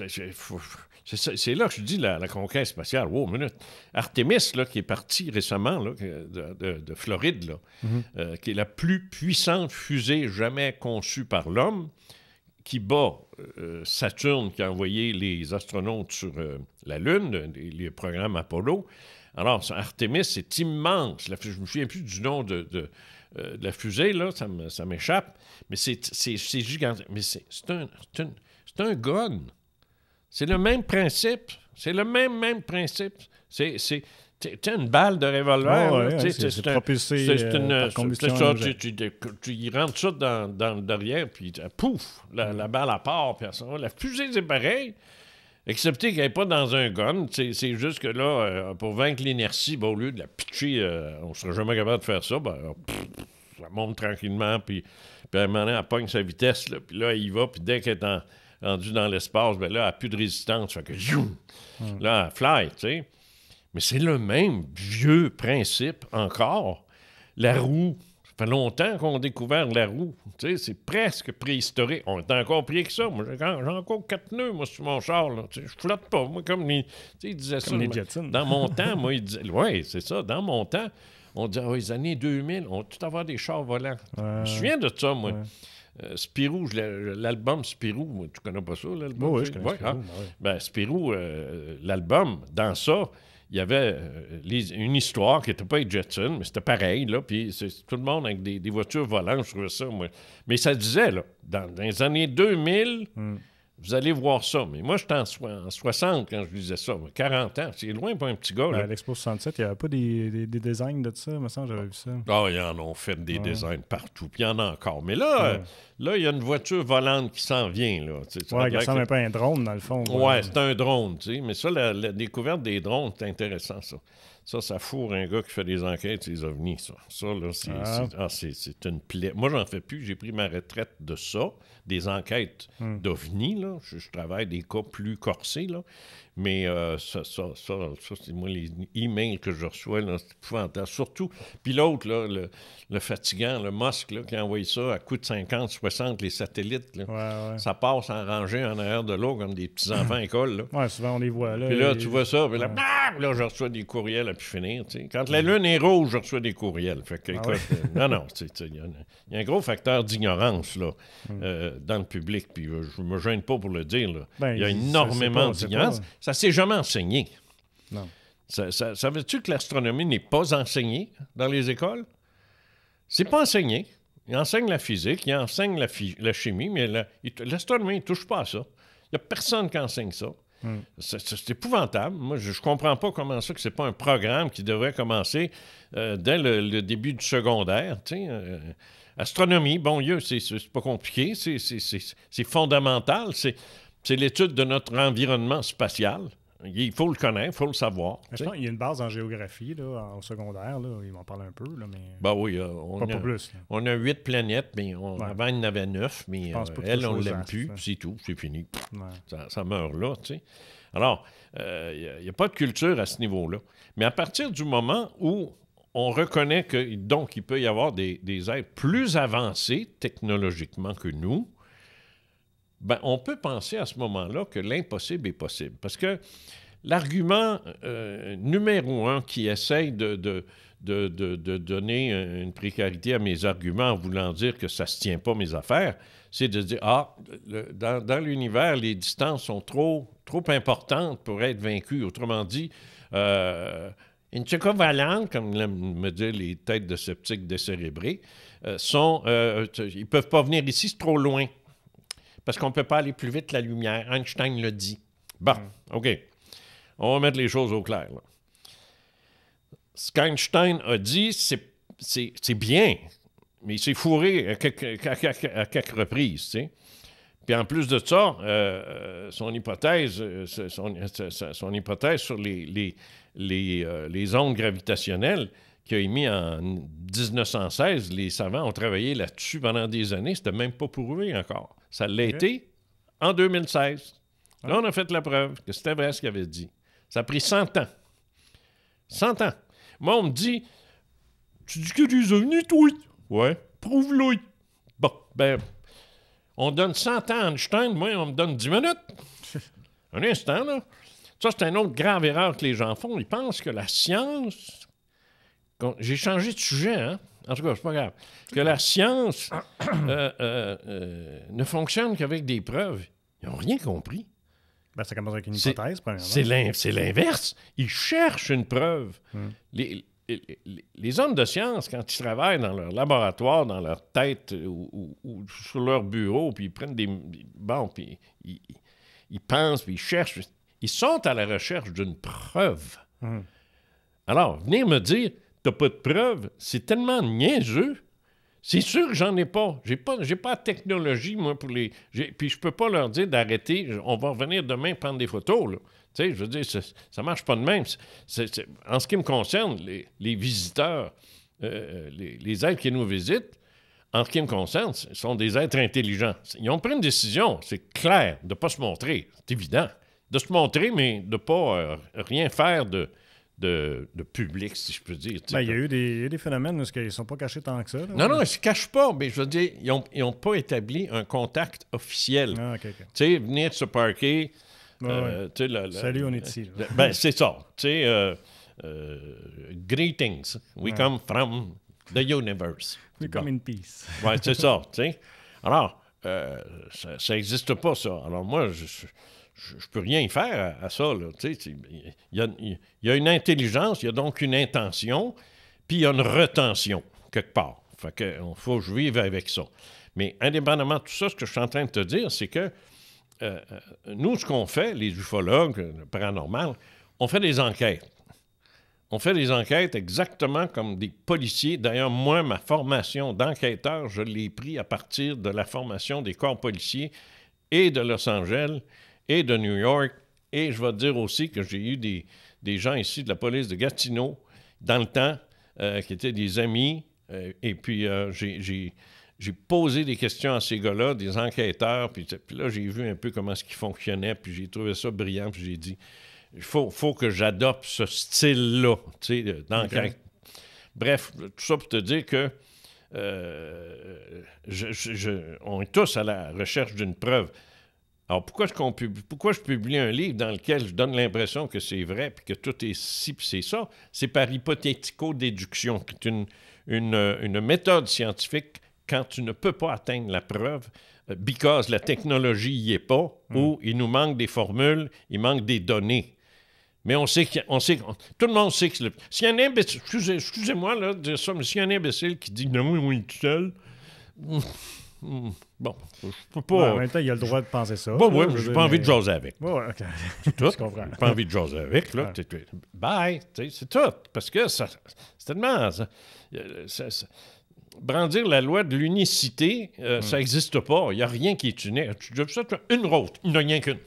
C'est là que je dis la conquête spatiale. Wow, minute. Artemis, là, qui est parti récemment là, de Floride, là, qui est la plus puissante fusée jamais conçue par l'homme, qui bat Saturne, qui a envoyé les astronautes sur la Lune, les programmes Apollo. Alors, Artemis, c'est immense. Je ne me souviens plus du nom de la fusée, là, ça m'échappe, mais c'est gigantesque. Mais c'est un gun. C'est le même principe. C'est le même principe. C'est une balle de revolver. C'est propulsé par combustion. C'est ça, tu rentres ça dans le derrière, puis pouf, la balle à part. La fusée, c'est pareil. Excepté qu'elle n'est pas dans un gun. C'est juste que là, pour vaincre l'inertie, au lieu de la pitcher, on ne sera jamais capable de faire ça. Ça monte tranquillement, puis à un moment donné, elle pogne sa vitesse, là, puis là, il va, puis dès qu'elle est rendue dans l'espace, ben là, elle n'a plus de résistance. Fait que, là, elle fly, tu sais. Mais c'est le même vieux principe encore. La roue. Ça fait longtemps qu'on a découvert la roue. Tu sais, c'est presque préhistorique. On est encore pris que ça. Moi, j'ai encore 4 nœuds, moi, sur mon char. Là. Tu sais, je flotte pas. Moi, comme les... Tu sais, il disait comme ça. Les Jetsons. Dans mon temps, moi, il disait... Oui, c'est ça. Dans mon temps, on disait, les années 2000, on va tout avoir des chars volants. Je me souviens de ça, moi. Spirou, l'album Spirou, moi, tu connais pas ça, l'album? Oui, je connais Spirou. Ben, Spirou, l'album, dans ça, il y avait une histoire qui n'était pas les Jetsons, mais c'était pareil, là, puis tout le monde avec des voitures volantes, je trouvais ça, moi. Mais ça disait, là, dans les années 2000, vous allez voir ça. Mais moi, j'étais en 60 quand je disais ça. 40 ans, c'est loin pour un petit gars, là. À l'Expo 67, il n'y avait pas des designs de ça, me semble, j'avais vu ça. Ah, ils en ont fait des designs partout, puis il y en a encore. Mais là, il y a une voiture volante qui s'en vient, là. Oui, qui ressemble un peu à un drone, dans le fond. Oui, c'est un drone, tu sais. Mais ça, la découverte des drones, c'est intéressant, ça. Ça fourre un gars qui fait des enquêtes sur les ovnis, ça. Ça, là, c'est une plaie. Moi, j'en fais plus. J'ai pris ma retraite de ça, des enquêtes d'ovnis, là. Je travaille des cas plus corsés, là. Mais ça c'est moi, les emails que je reçois, là, c'est épouvantable. Surtout, puis l'autre, là, le fatigant, le Musk, là, qui a envoyé ça à coût de 50, 60, les satellites, là. Ça passe en rangée en arrière de l'eau comme des petits-enfants à l'école, là. Oui, souvent, on les voit, là. Puis là, tu vois ça, puis là, je reçois des courriels à pu finir, tu sais. Quand la lune est rouge, je reçois des courriels. Fait que, écoute, non, il y a un gros facteur d'ignorance, là, dans le public, puis je me gêne pas pour le dire, là. Il y a énormément d'ignorance. Ça s'est jamais enseigné. Non. Ça veut-tu que l'astronomie n'est pas enseignée dans les écoles? C'est pas enseigné. Ils enseignent la physique, ils enseignent la chimie, mais l'astronomie ne touche pas à ça. Il n'y a personne qui enseigne ça. C'est épouvantable. Moi, je ne comprends pas comment ça que c'est pas un programme qui devrait commencer dès le début du secondaire. Astronomie, bon Dieu, c'est pas compliqué, c'est fondamental. C'est l'étude de notre environnement spatial. il faut le connaître, il faut le savoir. Je pense qu'il y a une base en géographie, là, au secondaire. Là, ils m'en parlent un peu. Là, mais... Ben oui, on a 8 planètes, mais avant, il y en avait 9, mais elle, on ne l'aime plus, c'est tout, c'est fini. Ouais. Ça meurt là, tu sais. Alors, il n'y a pas de culture à ce niveau-là. Mais à partir du moment où on reconnaît que, donc, il peut y avoir des êtres plus avancés technologiquement que nous, ben, on peut penser à ce moment-là que l'impossible est possible. Parce que l'argument numéro 1 qui essaye de donner une précarité à mes arguments en voulant dire que ça ne se tient pas, mes affaires, c'est de dire, dans l'univers, les distances sont trop importantes pour être vaincues. Autrement dit, une chocovalente, comme me disent les têtes de sceptiques décérébrés, ils ne peuvent pas venir ici, c'est trop loin. Parce qu'on ne peut pas aller plus vite que la lumière. Einstein l'a dit. Bon, OK. On va mettre les choses au clair. Là. Ce qu'Einstein a dit, c'est bien, mais il s'est fourré à quelques reprises. Tu sais. Puis en plus de ça, son hypothèse sur les ondes gravitationnelles qu'il a émis en 1916, les savants ont travaillé là-dessus pendant des années. C'était même pas prouvé encore. Ça l'a été en 2016. Là, on a fait la preuve que c'était vrai ce qu'il avait dit. Ça a pris 100 ans. 100 ans. Moi, on me dit, tu dis que tu es ovnis, toi? Ouais, prouve-le. Bon, ben, on donne 100 ans à Einstein, moi, on me donne 10 minutes. Un instant, là. Ça, c'est une autre grave erreur que les gens font. Ils pensent que la science... J'ai changé de sujet, hein? En tout cas, c'est pas grave. Que la science ne fonctionne qu'avec des preuves. Ils n'ont rien compris. Ben, ça commence avec une hypothèse, premièrement. C'est l'inverse. Ils cherchent une preuve. Les hommes de science, quand ils travaillent dans leur laboratoire, dans leur tête ou sur leur bureau, puis ils prennent puis ils pensent, puis ils cherchent, ils sont à la recherche d'une preuve. Alors, venir me dire... T'as pas de preuves, c'est tellement niaiseux. C'est sûr que j'en ai pas. J'ai pas de technologie, moi, pour les... Puis je peux pas leur dire d'arrêter. On va revenir demain prendre des photos, là. Tu sais, je veux dire, ça marche pas de même. En ce qui me concerne, les visiteurs, les êtres qui nous visitent, en ce qui me concerne, ce sont des êtres intelligents. Ils ont pris une décision, c'est clair, de pas se montrer. C'est évident. De se montrer, mais de pas rien faire de public, si je peux dire. Ben, il y a eu des phénomènes où ils ne sont pas cachés tant que ça. Là, non, ils ne se cachent pas, mais je veux dire, ils n'ont pas établi un contact officiel. Ah, OK. Tu sais, venir se parquer... Salut, on est ici. Ben, c'est ça. Tu sais, greetings. We come from the universe. We come in peace. Oui, c'est ça. Tu sais. Alors, ça n'existe pas, ça. Alors, moi, je peux rien faire à ça. Il y a une intelligence, il y a donc une intention, puis il y a une retention, quelque part. Fait qu'il faut que je vive avec ça. Mais indépendamment de tout ça, ce que je suis en train de te dire, c'est que nous, ce qu'on fait, les ufologues, le paranormal, on fait des enquêtes. On fait des enquêtes exactement comme des policiers. D'ailleurs, moi, ma formation d'enquêteur, je l'ai pris à partir de la formation des corps policiers et de Los Angeles et de New York. Et je vais te dire aussi que j'ai eu des gens ici de la police de Gatineau, dans le temps, qui étaient des amis. Et puis, j'ai posé des questions à ces gars-là, des enquêteurs. Puis là, j'ai vu un peu comment ce qui fonctionnait. Puis j'ai trouvé ça brillant. Puis j'ai dit, il faut que j'adopte ce style-là, tu sais, d'enquête. Okay. Bref, tout ça pour te dire que on est tous à la recherche d'une preuve. Alors, pourquoi je publie un livre dans lequel je donne l'impression que c'est vrai, puis que tout est ci, puis c'est ça? C'est par hypothético-déduction, qui est une méthode scientifique quand tu ne peux pas atteindre la preuve, because la technologie n'y est pas, ou il nous manque des formules, il manque des données. Mais tout le monde sait que s'il y a un imbécile, excusez-moi là, de dire ça, mais s'il y a un imbécile qui dit « Non, oui, tout seul », bon, je peux pas... Ouais, en même temps, il a le droit de penser ça. Oui, j'ai pas envie de jaser avec. Oui, OK. C'est tout. Je comprends. J'ai pas envie de jaser avec, là. Ouais. Bye, c'est tout. Parce que c'est tellement... brandir la loi de l'unicité, ça n'existe pas. Il n'y a rien qui est unique. Tu dis ça, une route, il n'y en a rien qu'une.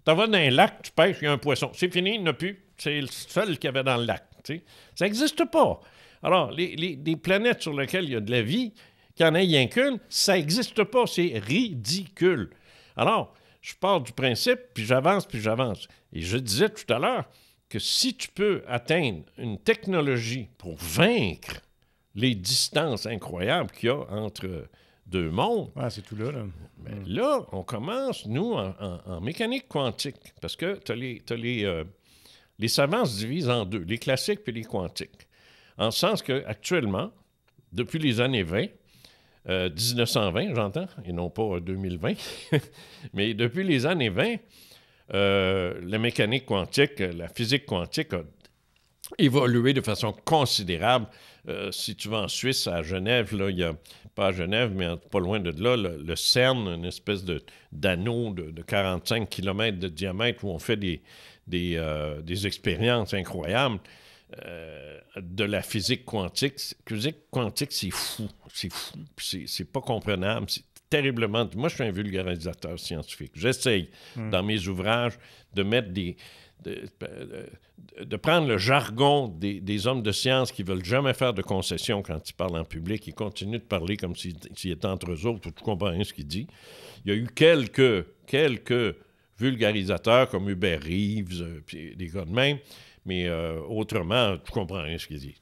Tu vas dans un lac, tu pêches, il y a un poisson. C'est fini, il n'y en a plus. C'est le seul qu'il y avait dans le lac. T'sais. Ça n'existe pas. Alors, les planètes sur lesquelles il y a de la vie, qu'il n'y en ait rien qu'une, ça n'existe pas. C'est ridicule. Alors, je pars du principe, puis j'avance. Et je disais tout à l'heure que si tu peux atteindre une technologie pour vaincre les distances incroyables qu'il y a entre deux mondes, c'est tout là. Ben là, on commence, nous, en mécanique quantique, parce que les savants se divisent en deux, les classiques et les quantiques. En ce sens qu'actuellement, depuis les années 20, 1920, j'entends, et non pas 2020, mais depuis les années 20, la mécanique quantique, la physique quantique a évolué de façon considérable. Si tu vas en Suisse, à Genève, là, il y a, pas à Genève, mais pas loin de là, le CERN, une espèce d'anneau de 45 km de diamètre où on fait des expériences incroyables de la physique quantique. La physique quantique, c'est fou. C'est pas comprenable. C'est terriblement... Moi, je suis un vulgarisateur scientifique. J'essaye, dans mes ouvrages, de mettre de prendre le jargon des hommes de science qui ne veulent jamais faire de concessions quand ils parlent en public. Ils continuent de parler comme s'ils étaient entre eux autres. Tu comprends rien ce qu'ils disent. Il y a eu quelques vulgarisateurs comme Hubert Reeves, puis des gars de même, mais autrement, tu comprends rien ce qu'ils disent.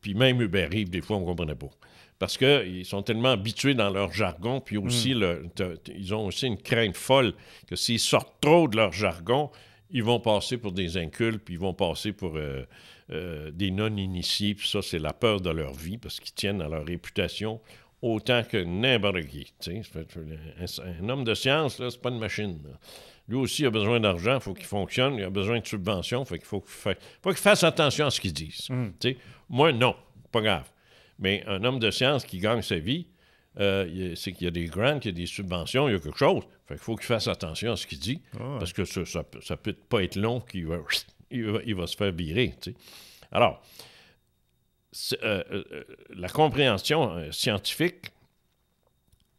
Puis même Hubert Reeves, des fois, on ne comprenait pas. Parce qu'ils sont tellement habitués dans leur jargon, puis aussi, ils ont aussi une crainte folle que s'ils sortent trop de leur jargon, ils vont passer pour des incultes, puis ils vont passer pour des non-initiés, puis ça, c'est la peur de leur vie, parce qu'ils tiennent à leur réputation autant que n'importe qui. Un homme de science, là, c'est pas une machine. Là. Lui aussi, il a besoin d'argent, il faut qu'il fonctionne, il a besoin de subventions, il faut qu'il fasse attention à ce qu'ils disent. Moi, non, pas grave. Mais un homme de science qui gagne sa vie, c'est qu'il y a des grants, qu'il y a des subventions, il y a quelque chose. Fait qu'il faut qu'il fasse attention à ce qu'il dit, parce que ça peut pas être long qu'il va se faire virer. T'sais. Alors, la compréhension scientifique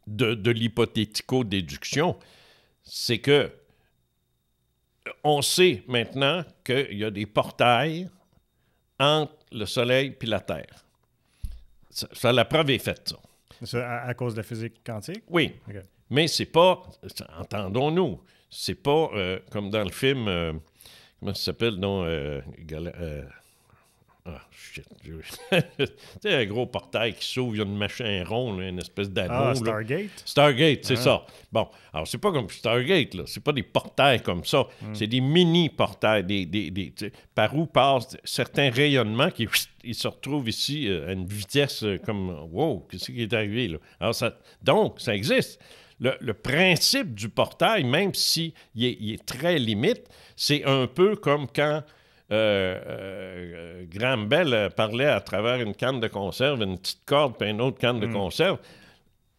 de l'hypothético-déduction, c'est que on sait maintenant qu'il y a des portails entre le Soleil et la Terre. Ça, la preuve est faite, ça. C'est à cause de la physique quantique? Oui. Okay. Mais c'est pas, entendons-nous, c'est pas comme dans le film, comment ça s'appelle, non? Shit. Tu sais, un gros portail qui s'ouvre, il y a une machine ronde, une espèce d'anneau. Stargate? Stargate, c'est ça. Bon, alors c'est pas comme Stargate, là. C'est pas des portails comme ça. C'est des mini-portails, par où passent certains rayonnements qui ils se retrouvent ici à une vitesse comme « Wow, qu'est-ce qui est arrivé? » là. Alors donc, ça existe. Le principe du portail, même s'il est très limite, c'est un peu comme quand Graham Bell parlait à travers une canne de conserve, une petite corde puis une autre canne de conserve.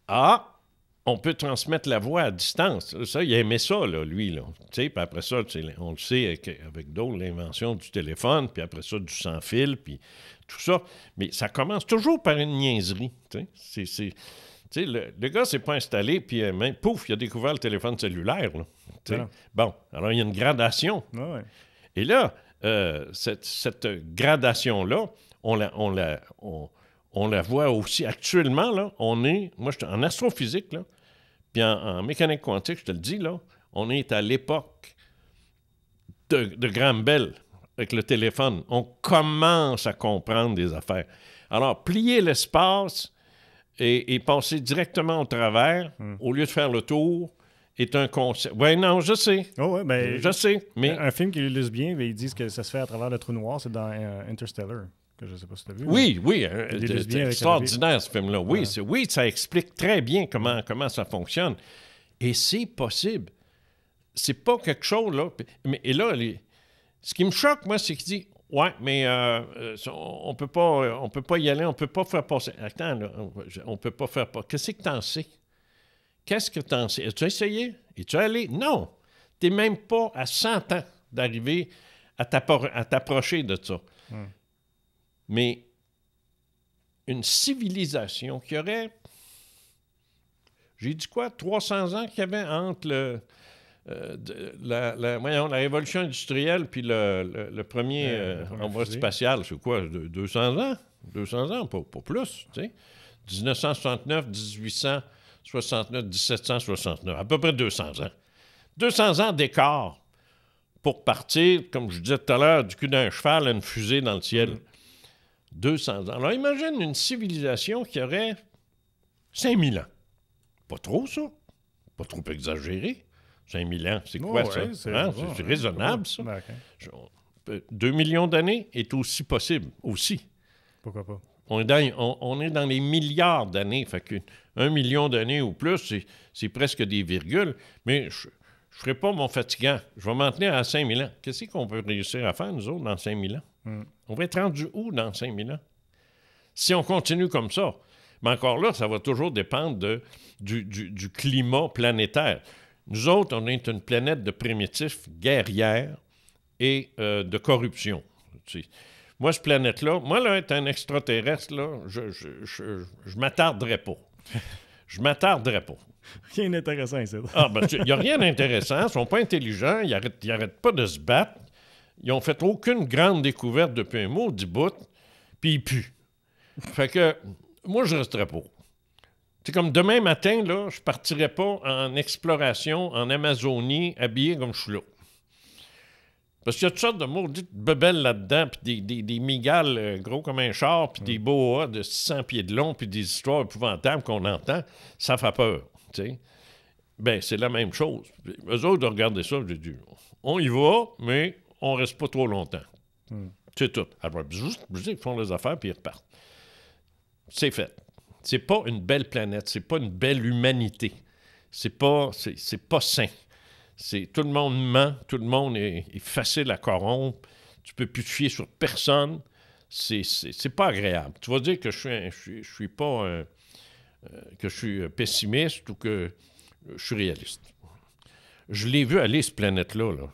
On peut transmettre la voix à distance. Ça, il aimait ça, là, lui. Là. Puis après ça, on le sait avec d'autres, l'invention du téléphone, puis après ça, du sans-fil, puis tout ça. Mais ça commence toujours par une niaiserie. Le gars ne s'est pas installé, puis pouf, il a découvert le téléphone cellulaire. Là, bon, alors il y a une gradation. Ouais. Et là, cette gradation-là, on la voit aussi actuellement. Là, moi, je suis en astrophysique, là, puis en mécanique quantique, je te le dis, là, on est à l'époque de Graham Bell avec le téléphone. On commence à comprendre des affaires. Alors, plier l'espace et passer directement au travers, au lieu de faire le tour, est un concept. Oui, non, je sais. Je sais, mais... Un film qui l'illustre bien, ils disent que ça se fait à travers le trou noir, c'est dans Interstellar, que je ne sais pas si tu as vu. Oui, c'est extraordinaire, ce film-là. Oui, ça explique très bien comment ça fonctionne. Et c'est possible. C'est pas quelque chose, là... Et là, ce qui me choque, moi, c'est qu'il dit, ouais, mais on peut pas y aller, on peut pas faire passer... Attends, là, on peut pas faire passer... Qu'est-ce que t'en sais? Qu'est-ce que t'en sais? As-tu essayé? Es-tu allé? Non. T'es même pas à 100 ans d'arriver à t'approcher de ça. Mais une civilisation qui aurait... J'ai dit quoi? 300 ans qu'il y avait entre voyons, la révolution industrielle puis le premier envoi spatial, c'est quoi? 200 ans? 200 ans, pas plus, tu sais. 1969, 1869, 1769, à peu près 200 ans. 200 ans d'écart pour partir, comme je disais tout à l'heure, du cul d'un cheval à une fusée dans le ciel. 200 ans. Alors, imagine une civilisation qui aurait 5000 ans. Pas trop, ça. Pas trop exagéré. 5000 ans, c'est quoi, ça? C'est raisonnable, ça. 2 millions d'années est aussi possible, aussi. Pourquoi pas? On est dans les milliards d'années. Fait que 1 million d'années ou plus, c'est presque des virgules. Mais je ne ferai pas mon fatigant. Je vais m'en tenir à 5000 ans. Qu'est-ce qu'on peut réussir à faire, nous autres, dans 5000 ans? On va être rendu où dans 5000 ans? Si on continue comme ça. Mais encore là, ça va toujours dépendre du climat planétaire. Nous autres, on est une planète de primitifs, guerrières et de corruption. Moi, cette planète-là, être un extraterrestre, là, je m'attarderais pas. Je m'attarderais pas. Rien d'intéressant ici. Il n'y a rien d'intéressant. Ils ne sont pas intelligents. Ils n'arrêtent pas de se battre. Ils n'ont fait aucune grande découverte depuis un maudit bout. Puis ils puent. Fait que, moi, je ne resterais pas. C'est comme demain matin, là, je ne partirais pas en exploration en Amazonie, habillé comme je suis là. Parce qu'il y a toutes sortes de maudites bebelles là-dedans, puis des migales gros comme un char, puis des boas de 600 pieds de long, puis des histoires épouvantables qu'on entend. Ça fait peur, tu sais. Bien, c'est la même chose. Eux autres, de regarder ça, j'ai dit, on y va, mais on ne reste pas trop longtemps. C'est tout. Alors, juste, ils font les affaires, puis ils repartent. C'est fait. C'est pas une belle planète, c'est pas une belle humanité. C'est pas sain. Tout le monde ment, tout le monde est facile à corrompre. Tu peux plus te fier sur personne. C'est pas agréable. Tu vas dire que je suis pas que je suis pessimiste ou que je suis réaliste. Je l'ai vu aller, cette planète-là. Là.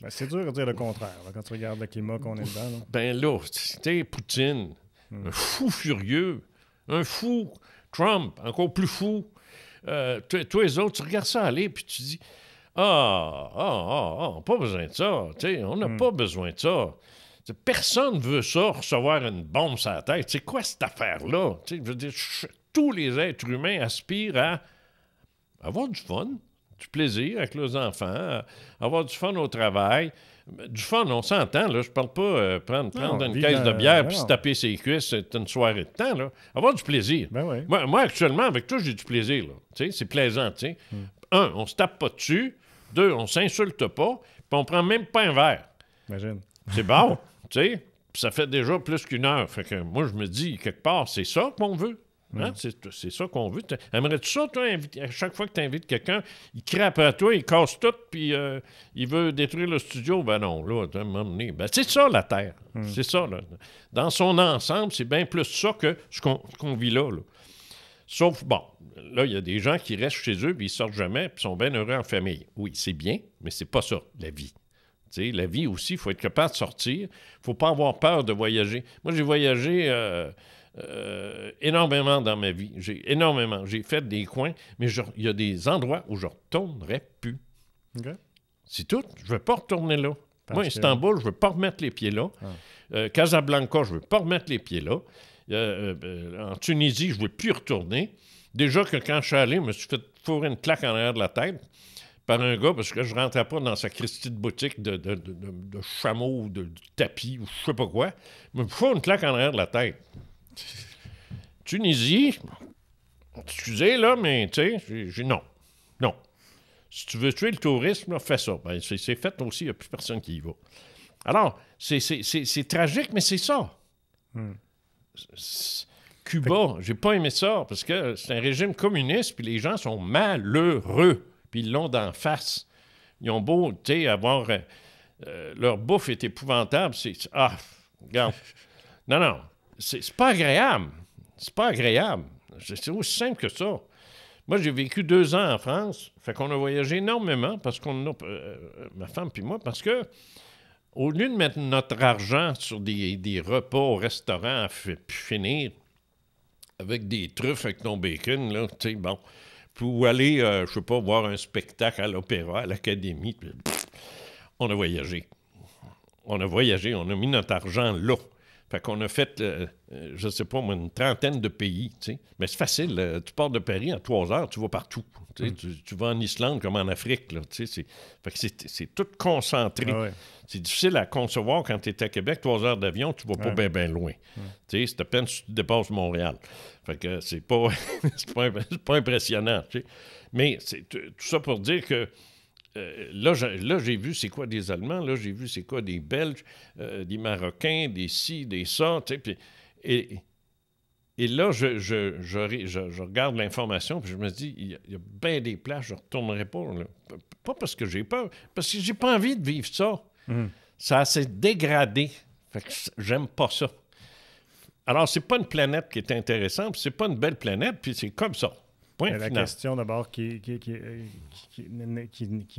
C'est dur de dire le contraire, là, quand tu regardes le climat qu'on est dedans. Là. Ben là, Poutine, un fou furieux, un fou, Trump, encore plus fou. Toi, les autres, tu regardes ça aller, puis tu dis... pas besoin de ça. On n'a pas besoin de ça. Personne ne veut ça, recevoir une bombe sur la tête. C'est quoi cette affaire-là? Je veux dire, tous les êtres humains aspirent à avoir du fun, du plaisir avec leurs enfants, avoir du fun au travail. Du fun, on s'entend, là. Je parle pas prendre une caisse de bière puis se taper ses cuisses, c'est une soirée de temps, là. Avoir du plaisir. Ben oui. Moi, actuellement, avec toi, j'ai du plaisir, là. C'est plaisant, tu sais. Un, on se tape pas dessus. Deux, on s'insulte pas, puis on prend même pas un verre. Imagine. C'est bon, tu sais. Puis ça fait déjà plus qu'une heure. Fait que moi, je me dis, quelque part, c'est ça qu'on veut. Hein? C'est ça qu'on veut. Aimerais-tu ça, toi, à chaque fois que tu invites quelqu'un, il crie après toi, il casse tout, puis il veut détruire le studio? Ben non, là, à un moment donné. Ben, c'est ça, la Terre. C'est ça, là. Dans son ensemble, c'est bien plus ça que ce qu'on vit là. Sauf, bon, là, il y a des gens qui restent chez eux, puis ils sortent jamais, puis sont bien heureux en famille. Oui, c'est bien, mais c'est pas ça, la vie. Tu sais, la vie aussi, il faut être capable de sortir. Il ne faut pas avoir peur de voyager. Moi, j'ai voyagé énormément dans ma vie. Énormément. J'ai fait des coins, mais il y a des endroits où je ne retournerai plus. Okay. C'est tout. Je ne veux pas retourner là. Moi, Istanbul, je ne veux pas remettre les pieds là. Casablanca, je ne veux pas remettre les pieds là. En Tunisie, je ne veux plus retourner. Déjà que quand je suis allé, je me suis fait fourrer une claque en arrière de la tête par un gars parce que je ne rentrais pas dans sa Christie de boutique de chameau ou de tapis ou je sais pas quoi. Il me fourre une claque en arrière de la tête. Tunisie, excusez là, mais tu sais, j'ai non. Non. Si tu veux tuer le tourisme, là, fais ça. Ben, c'est fait aussi, il n'y a plus personne qui y va. Alors, c'est tragique, mais c'est ça. Cuba, j'ai pas aimé ça, parce que c'est un régime communiste, puis les gens sont malheureux, puis ils l'ont d'en face. Ils ont beau, tu sais, avoir... leur bouffe est épouvantable, regarde. Non, c'est pas agréable. C'est pas agréable. C'est aussi simple que ça. Moi, j'ai vécu 2 ans en France, fait qu'on a voyagé énormément, parce qu'on a... ma femme puis moi, parce que au lieu de mettre notre argent sur des repas au restaurant à finir, avec des truffes avec ton bacon, là, tu sais, bon, Pour aller, je sais pas, voir un spectacle à l'opéra, à l'Académie. On a voyagé. On a mis notre argent là. Fait qu'on a fait, je sais pas, une trentaine de pays, tu sais. Mais c'est facile. Tu pars de Paris en 3 heures, tu vas partout. Tu vas en Islande comme en Afrique, là, tu sais. Fait que c'est tout concentré. Ah ouais. C'est difficile à concevoir quand tu es à Québec, 3 heures d'avion, tu vas pas bien loin. Tu sais, c'est à peine si tu dépasses Montréal. Fait que c'est pas, c'est pas impressionnant, tu sais. Mais c'est tout ça pour dire que là, j'ai vu c'est quoi des Allemands, là, j'ai vu c'est quoi des Belges, des Marocains, des ci, des ça, tu sais, puis, et là, je regarde l'information, puis je me dis, il y a bien des places, je ne retournerai pas, là. Pas parce que j'ai peur, parce que j'ai pas envie de vivre ça. Ça a assez dégradé, fait que j'aime pas ça. Alors, c'est pas une planète qui est intéressante, puis c'est pas une belle planète, puis c'est comme ça. La question d'abord qui est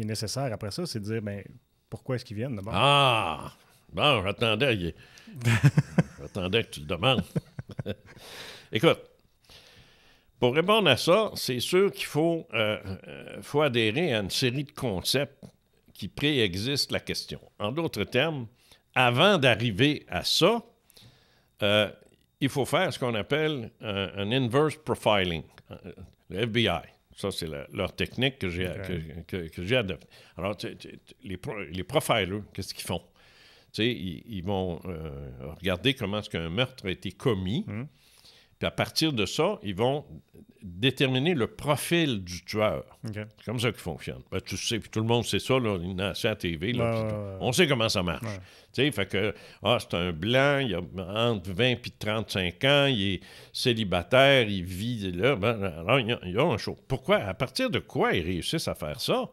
nécessaire après ça, c'est de dire, bien, pourquoi est-ce qu'ils viennent d'abord? Ah! Bon, j'attendais que tu le demandes. Écoute, pour répondre à ça, c'est sûr qu'il faut adhérer à une série de concepts qui préexistent la question. En d'autres termes, avant d'arriver à ça, il faut faire ce qu'on appelle un inverse profiling. Le FBI, ça, c'est leur technique que j'ai adoptée. Alors, les profilers, qu'est-ce qu'ils font? Tu sais, ils vont regarder comment est-ce qu'un meurtre a été commis, puis à partir de ça, ils vont déterminer le profil du tueur. Okay. C'est comme ça qu'il fonctionne. Ben, tu sais, puis tout le monde sait ça, là, il est assis à la TV, là, on sait comment ça marche. Ouais. Tu sais, fait que, c'est un blanc, il a entre 20 et 35 ans, il est célibataire, il vit là, alors il y a un show. Pourquoi? À partir de quoi ils réussissent à faire ça?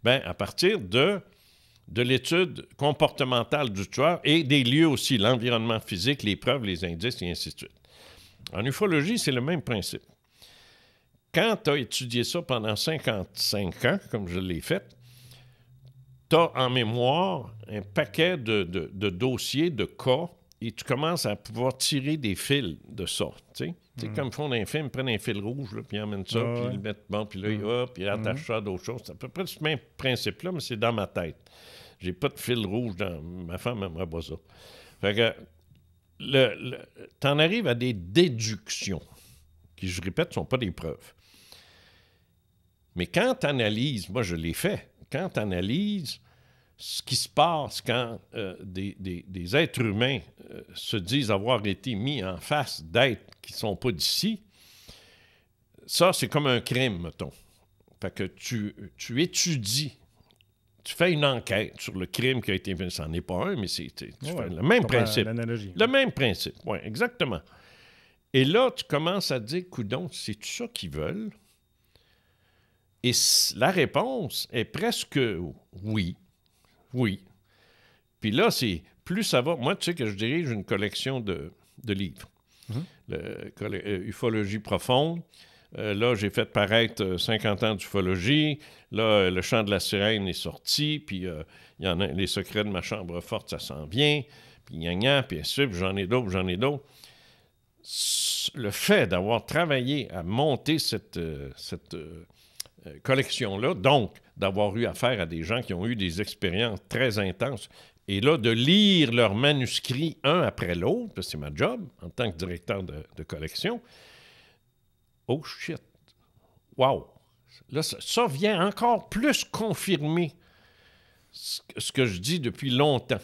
Bien, à partir de l'étude comportementale du tueur et des lieux aussi, l'environnement physique, les preuves, les indices, et ainsi de suite. En ufologie, c'est le même principe. Quand tu as étudié ça pendant 55 ans, comme je l'ai fait, tu as en mémoire un paquet de dossiers, de cas, et tu commences à pouvoir tirer des fils de ça. Tu sais, comme ils font dans un film, ils prennent un fil rouge, là, puis ils emmènent ça, puis ils le mettent bon, puis là, puis ils attachent ça à d'autres choses. C'est à peu près ce même principe-là, mais c'est dans ma tête. J'ai pas de fil rouge dans... Ma femme n'aimerait pas ça. Fait que t'en arrives à des déductions, qui, je répète, ne sont pas des preuves. Mais quand tu analyses, moi je l'ai fait, quand tu analyses ce qui se passe quand des êtres humains se disent avoir été mis en face d'êtres qui ne sont pas d'ici, ça c'est comme un crime, mettons. Fait que tu étudies, tu fais une enquête sur le crime qui a été fait. Ça n'en est pas un, mais tu fais le même principe. Le même principe, oui, exactement. Et là, tu commences à te dire, coudonc, c'est-tu ça qu'ils veulent? Et la réponse est presque oui. Oui. Puis là, c'est plus ça va. Moi, tu sais que je dirige une collection de livres. Ufologie profonde. Là, j'ai fait paraître 50 ans d'ufologie. Là, Le Chant de la sirène est sorti. Puis il y en a Les secrets de ma chambre forte, ça s'en vient. Puis gna, puis ainsi, puis j'en ai d'autres. Le fait d'avoir travaillé à monter cette collection-là, donc d'avoir eu affaire à des gens qui ont eu des expériences très intenses, et là, de lire leurs manuscrits un après l'autre, parce que c'est ma job en tant que directeur de collection, oh shit, wow! Là, ça vient encore plus confirmer ce que je dis depuis longtemps.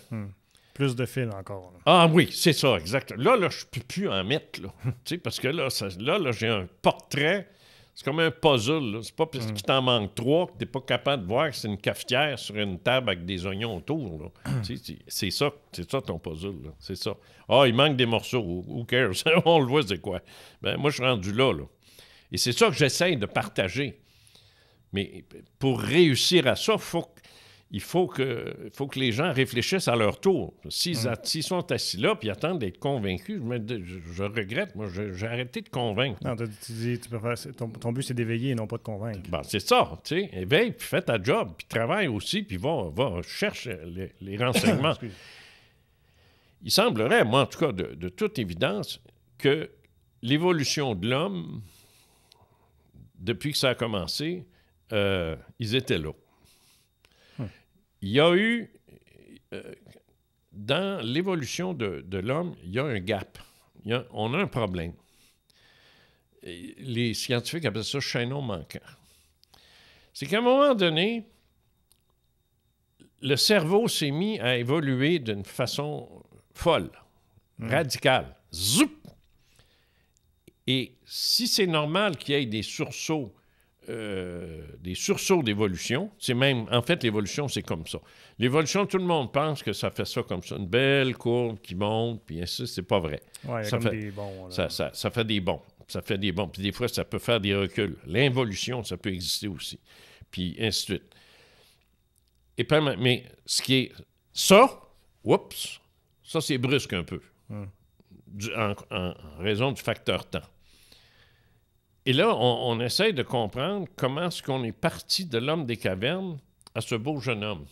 Plus de fils encore. Là. Ah oui, c'est ça, exact. Là, je ne peux plus en mettre, là. Parce que là, j'ai un portrait. C'est comme un puzzle. Là. C'est pas parce qu'il t'en manque 3 que tu n'es pas capable de voir que c'est une cafetière sur une table avec des oignons autour. C'est ça ton puzzle. Là. C'est ça. Ah, il manque des morceaux. Who cares? On le voit, c'est quoi? Ben, moi, je suis rendu là. Et c'est ça que j'essaie de partager. Mais pour réussir à ça, il faut que les gens réfléchissent à leur tour. S'ils sont assis là et attendent d'être convaincus, je regrette. Moi, j'ai arrêté de convaincre. Non, tu dis, ton but, c'est d'éveiller et non pas de convaincre. Ben, c'est ça. Tu sais, éveille, puis fais ta job, puis travaille aussi, puis va chercher les renseignements. Il semblerait, moi, en tout cas, de toute évidence, que l'évolution de l'homme, depuis que ça a commencé, ils étaient là. Il y a eu, dans l'évolution de l'homme, il y a un gap. On a un problème. Les scientifiques appellent ça chaînon manquant. C'est qu'à un moment donné, le cerveau s'est mis à évoluer d'une façon folle, radicale. Zoup! Et si c'est normal qu'il y ait des sursauts d'évolution, c'est même, en fait, l'évolution, c'est comme ça. L'évolution, tout le monde pense que ça fait ça comme ça, une belle courbe qui monte, puis ainsi, c'est pas vrai. Ouais, ça fait des bonds. Ça fait des bonds. Ça fait des bonds. Puis des fois, ça peut faire des reculs. L'involution, ça peut exister aussi. Puis ainsi de suite. Et puis, mais ce qui est... Ça, c'est brusque un peu. En raison du facteur temps. Et là, on essaie de comprendre comment est-ce qu'on est parti de l'homme des cavernes à ce beau jeune homme.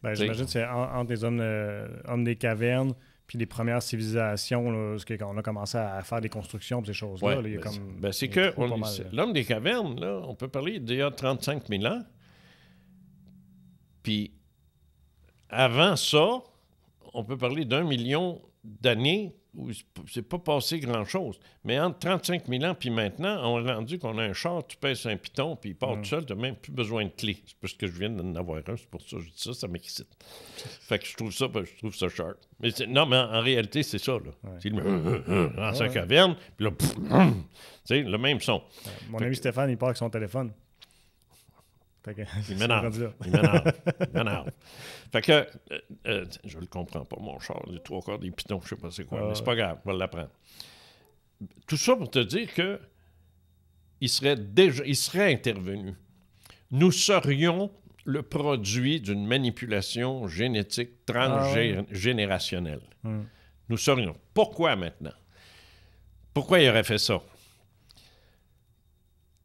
Ben, j'imagine que c'est entre les hommes des cavernes puis les premières civilisations, là, quand on a commencé à faire des constructions et ces choses-là. Ouais, là, c'est que l'homme des cavernes, là, on peut parler d'il y a 35 000 ans. Puis avant ça, on peut parler d'1 million d'années où c'est pas passé grand-chose. Mais entre 35 000 ans puis maintenant, on a rendu qu'on a un char, tu pèses un piton, puis il part tout seul, tu n'as même plus besoin de clé. C'est parce que je viens d'en avoir un, c'est pour ça que je dis ça m'excite. Fait que je trouve ça sharp. Mais en réalité, c'est ça, là. Ouais. C'est dans sa caverne, puis là, tu sais, le même son. Mon ami Stéphane, il part avec son téléphone. Il m'énerve. Fait que, je le comprends pas, mon char. Les 3/4 des pitons, je sais pas c'est quoi, mais c'est pas grave, on va l'apprendre. Tout ça pour te dire que il serait intervenu. Nous serions le produit d'une manipulation génétique transgénérationnelle. Nous serions. Pourquoi maintenant? Pourquoi il aurait fait ça?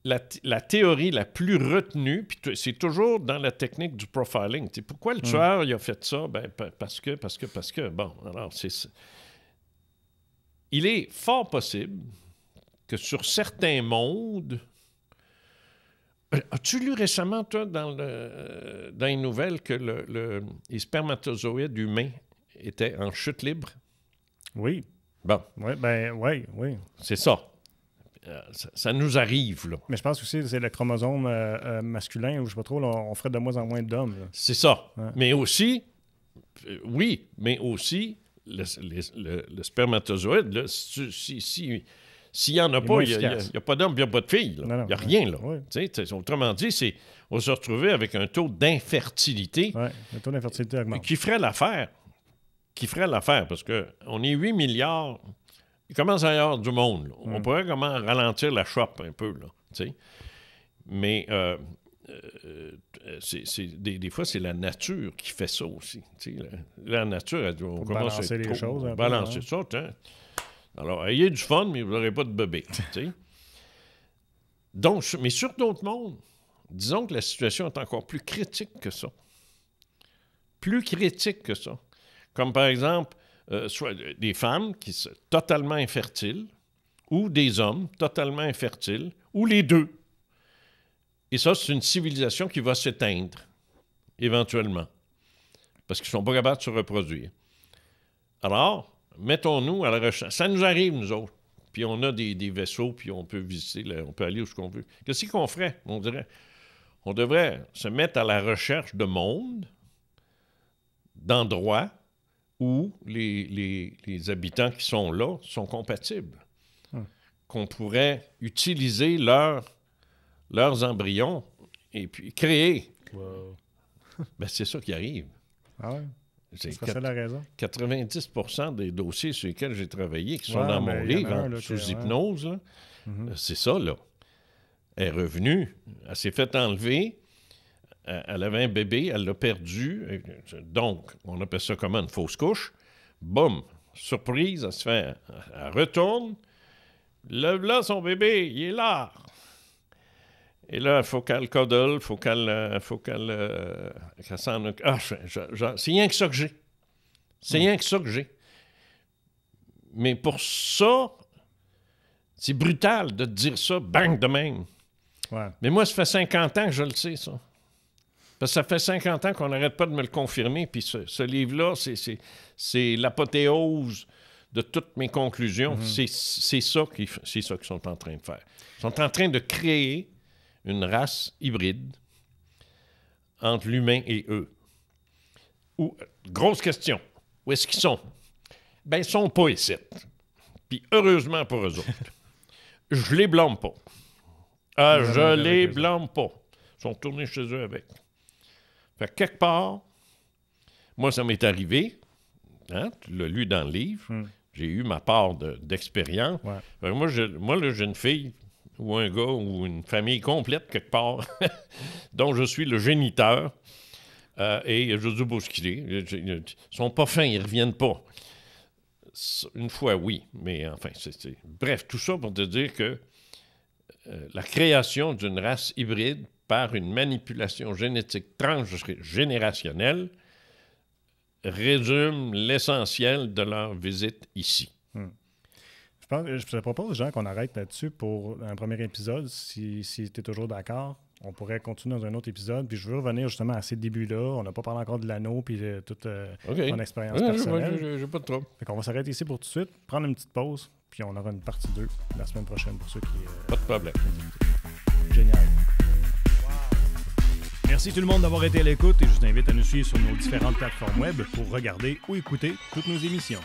La théorie la plus retenue, puis c'est toujours dans la technique du profiling. T'sais, pourquoi le tueur il a fait ça? Ben, parce que, bon, alors c'est ça. Il est fort possible que sur certains mondes... As-tu lu récemment, toi, dans les nouvelles, que les spermatozoïdes humains étaient en chute libre? Oui. Bon. Oui. C'est ça. Ça nous arrive, là. Mais je pense aussi que c'est le chromosome masculin, ou je ne sais pas trop, là, on ferait de moins en moins d'hommes. Là. C'est ça. Ouais. Mais aussi, mais aussi, le spermatozoïde, là, s'il n'y en a pas, il n'y a pas d'homme, il n'y a pas de fille. Il n'y a rien, là. Ouais. Autrement dit, on va se retrouver avec un taux d'infertilité. Oui, le taux d'infertilité augmente. Qui ferait l'affaire. Parce qu'on est 8 milliards... Il commence à y avoir du monde. Là. On pourrait comment ralentir la chope un peu, là, t'sais. Mais des fois, c'est la nature qui fait ça aussi. La nature, elle dit, on commence balancer les choses. Balancer ça, alors, ayez du fun, mais vous n'aurez pas de bébé. Donc, mais sur d'autres mondes, disons que la situation est encore plus critique que ça. Plus critique que ça. Comme par exemple... soit des femmes qui sont totalement infertiles ou des hommes totalement infertiles ou les deux. Et ça, c'est une civilisation qui va s'éteindre éventuellement parce qu'ils ne sont pas capables de se reproduire. Alors, mettons-nous à la recherche. Ça nous arrive, nous autres. Puis on a des vaisseaux, puis on peut visiter, on peut aller où ce qu'on veut. Qu'est-ce qu'on ferait? On devrait se mettre à la recherche de mondes, d'endroits, où les habitants qui sont là sont compatibles. Qu'on pourrait utiliser leurs embryons et puis créer. Wow. Ben, c'est ça qui arrive. Ah ouais? C'est ça la raison? 90% des dossiers sur lesquels j'ai travaillé, qui sont dans mon livre, sous hypnose, là, c'est ça, là. Elle est revenue, elle s'est fait enlever, elle avait un bébé, elle l'a perdu. Donc, on appelle ça comment? Une fausse couche. Boum! Surprise, elle retourne. Là, son bébé, il est là. Et là, il faut qu'elle cuddle, il faut qu'elle s'en occupe. C'est rien que ça que j'ai. C'est rien que ça que j'ai. Mais pour ça, C'est brutal de te dire ça, bang, de même. Ouais. Mais moi, ça fait 50 ans que je le sais, ça. Parce que ça fait 50 ans qu'on n'arrête pas de me le confirmer. Puis ce livre-là, c'est l'apothéose de toutes mes conclusions. C'est ça qu'ils sont en train de faire. Ils sont en train de créer une race hybride entre l'humain et eux. Grosse question. Où est-ce qu'ils sont? Ben, ils sont pas ici. Puis heureusement pour eux autres. Je les blâme pas. Je les blâme pas. Ils sont tournés chez eux avec. Fait que quelque part, moi, ça m'est arrivé. Hein? Tu l'as lu dans le livre. J'ai eu ma part d'expérience. Ouais. Moi, j'ai une fille ou un gars ou une famille complète quelque part dont je suis le géniteur. Et je dis bousculer. Ils sont pas fins, ils reviennent pas. Une fois, oui. Mais enfin, bref, tout ça pour te dire que la création d'une race hybride par une manipulation génétique transgénérationnelle résume l'essentiel de leur visite ici. Je te propose, Jean, qu'on arrête là-dessus pour un premier épisode. Si tu es toujours d'accord, on pourrait continuer dans un autre épisode. Puis je veux revenir justement à ces débuts-là. On n'a pas parlé encore de l'anneau puis de toute ton expérience personnelle. J'ai pas de trouble. Fait qu'on va s'arrêter ici pour tout de suite, prendre une petite pause, puis on aura une partie 2 la semaine prochaine pour ceux qui... pas de problème. Génial. Merci tout le monde d'avoir été à l'écoute et je vous invite à nous suivre sur nos différentes plateformes web pour regarder ou écouter toutes nos émissions.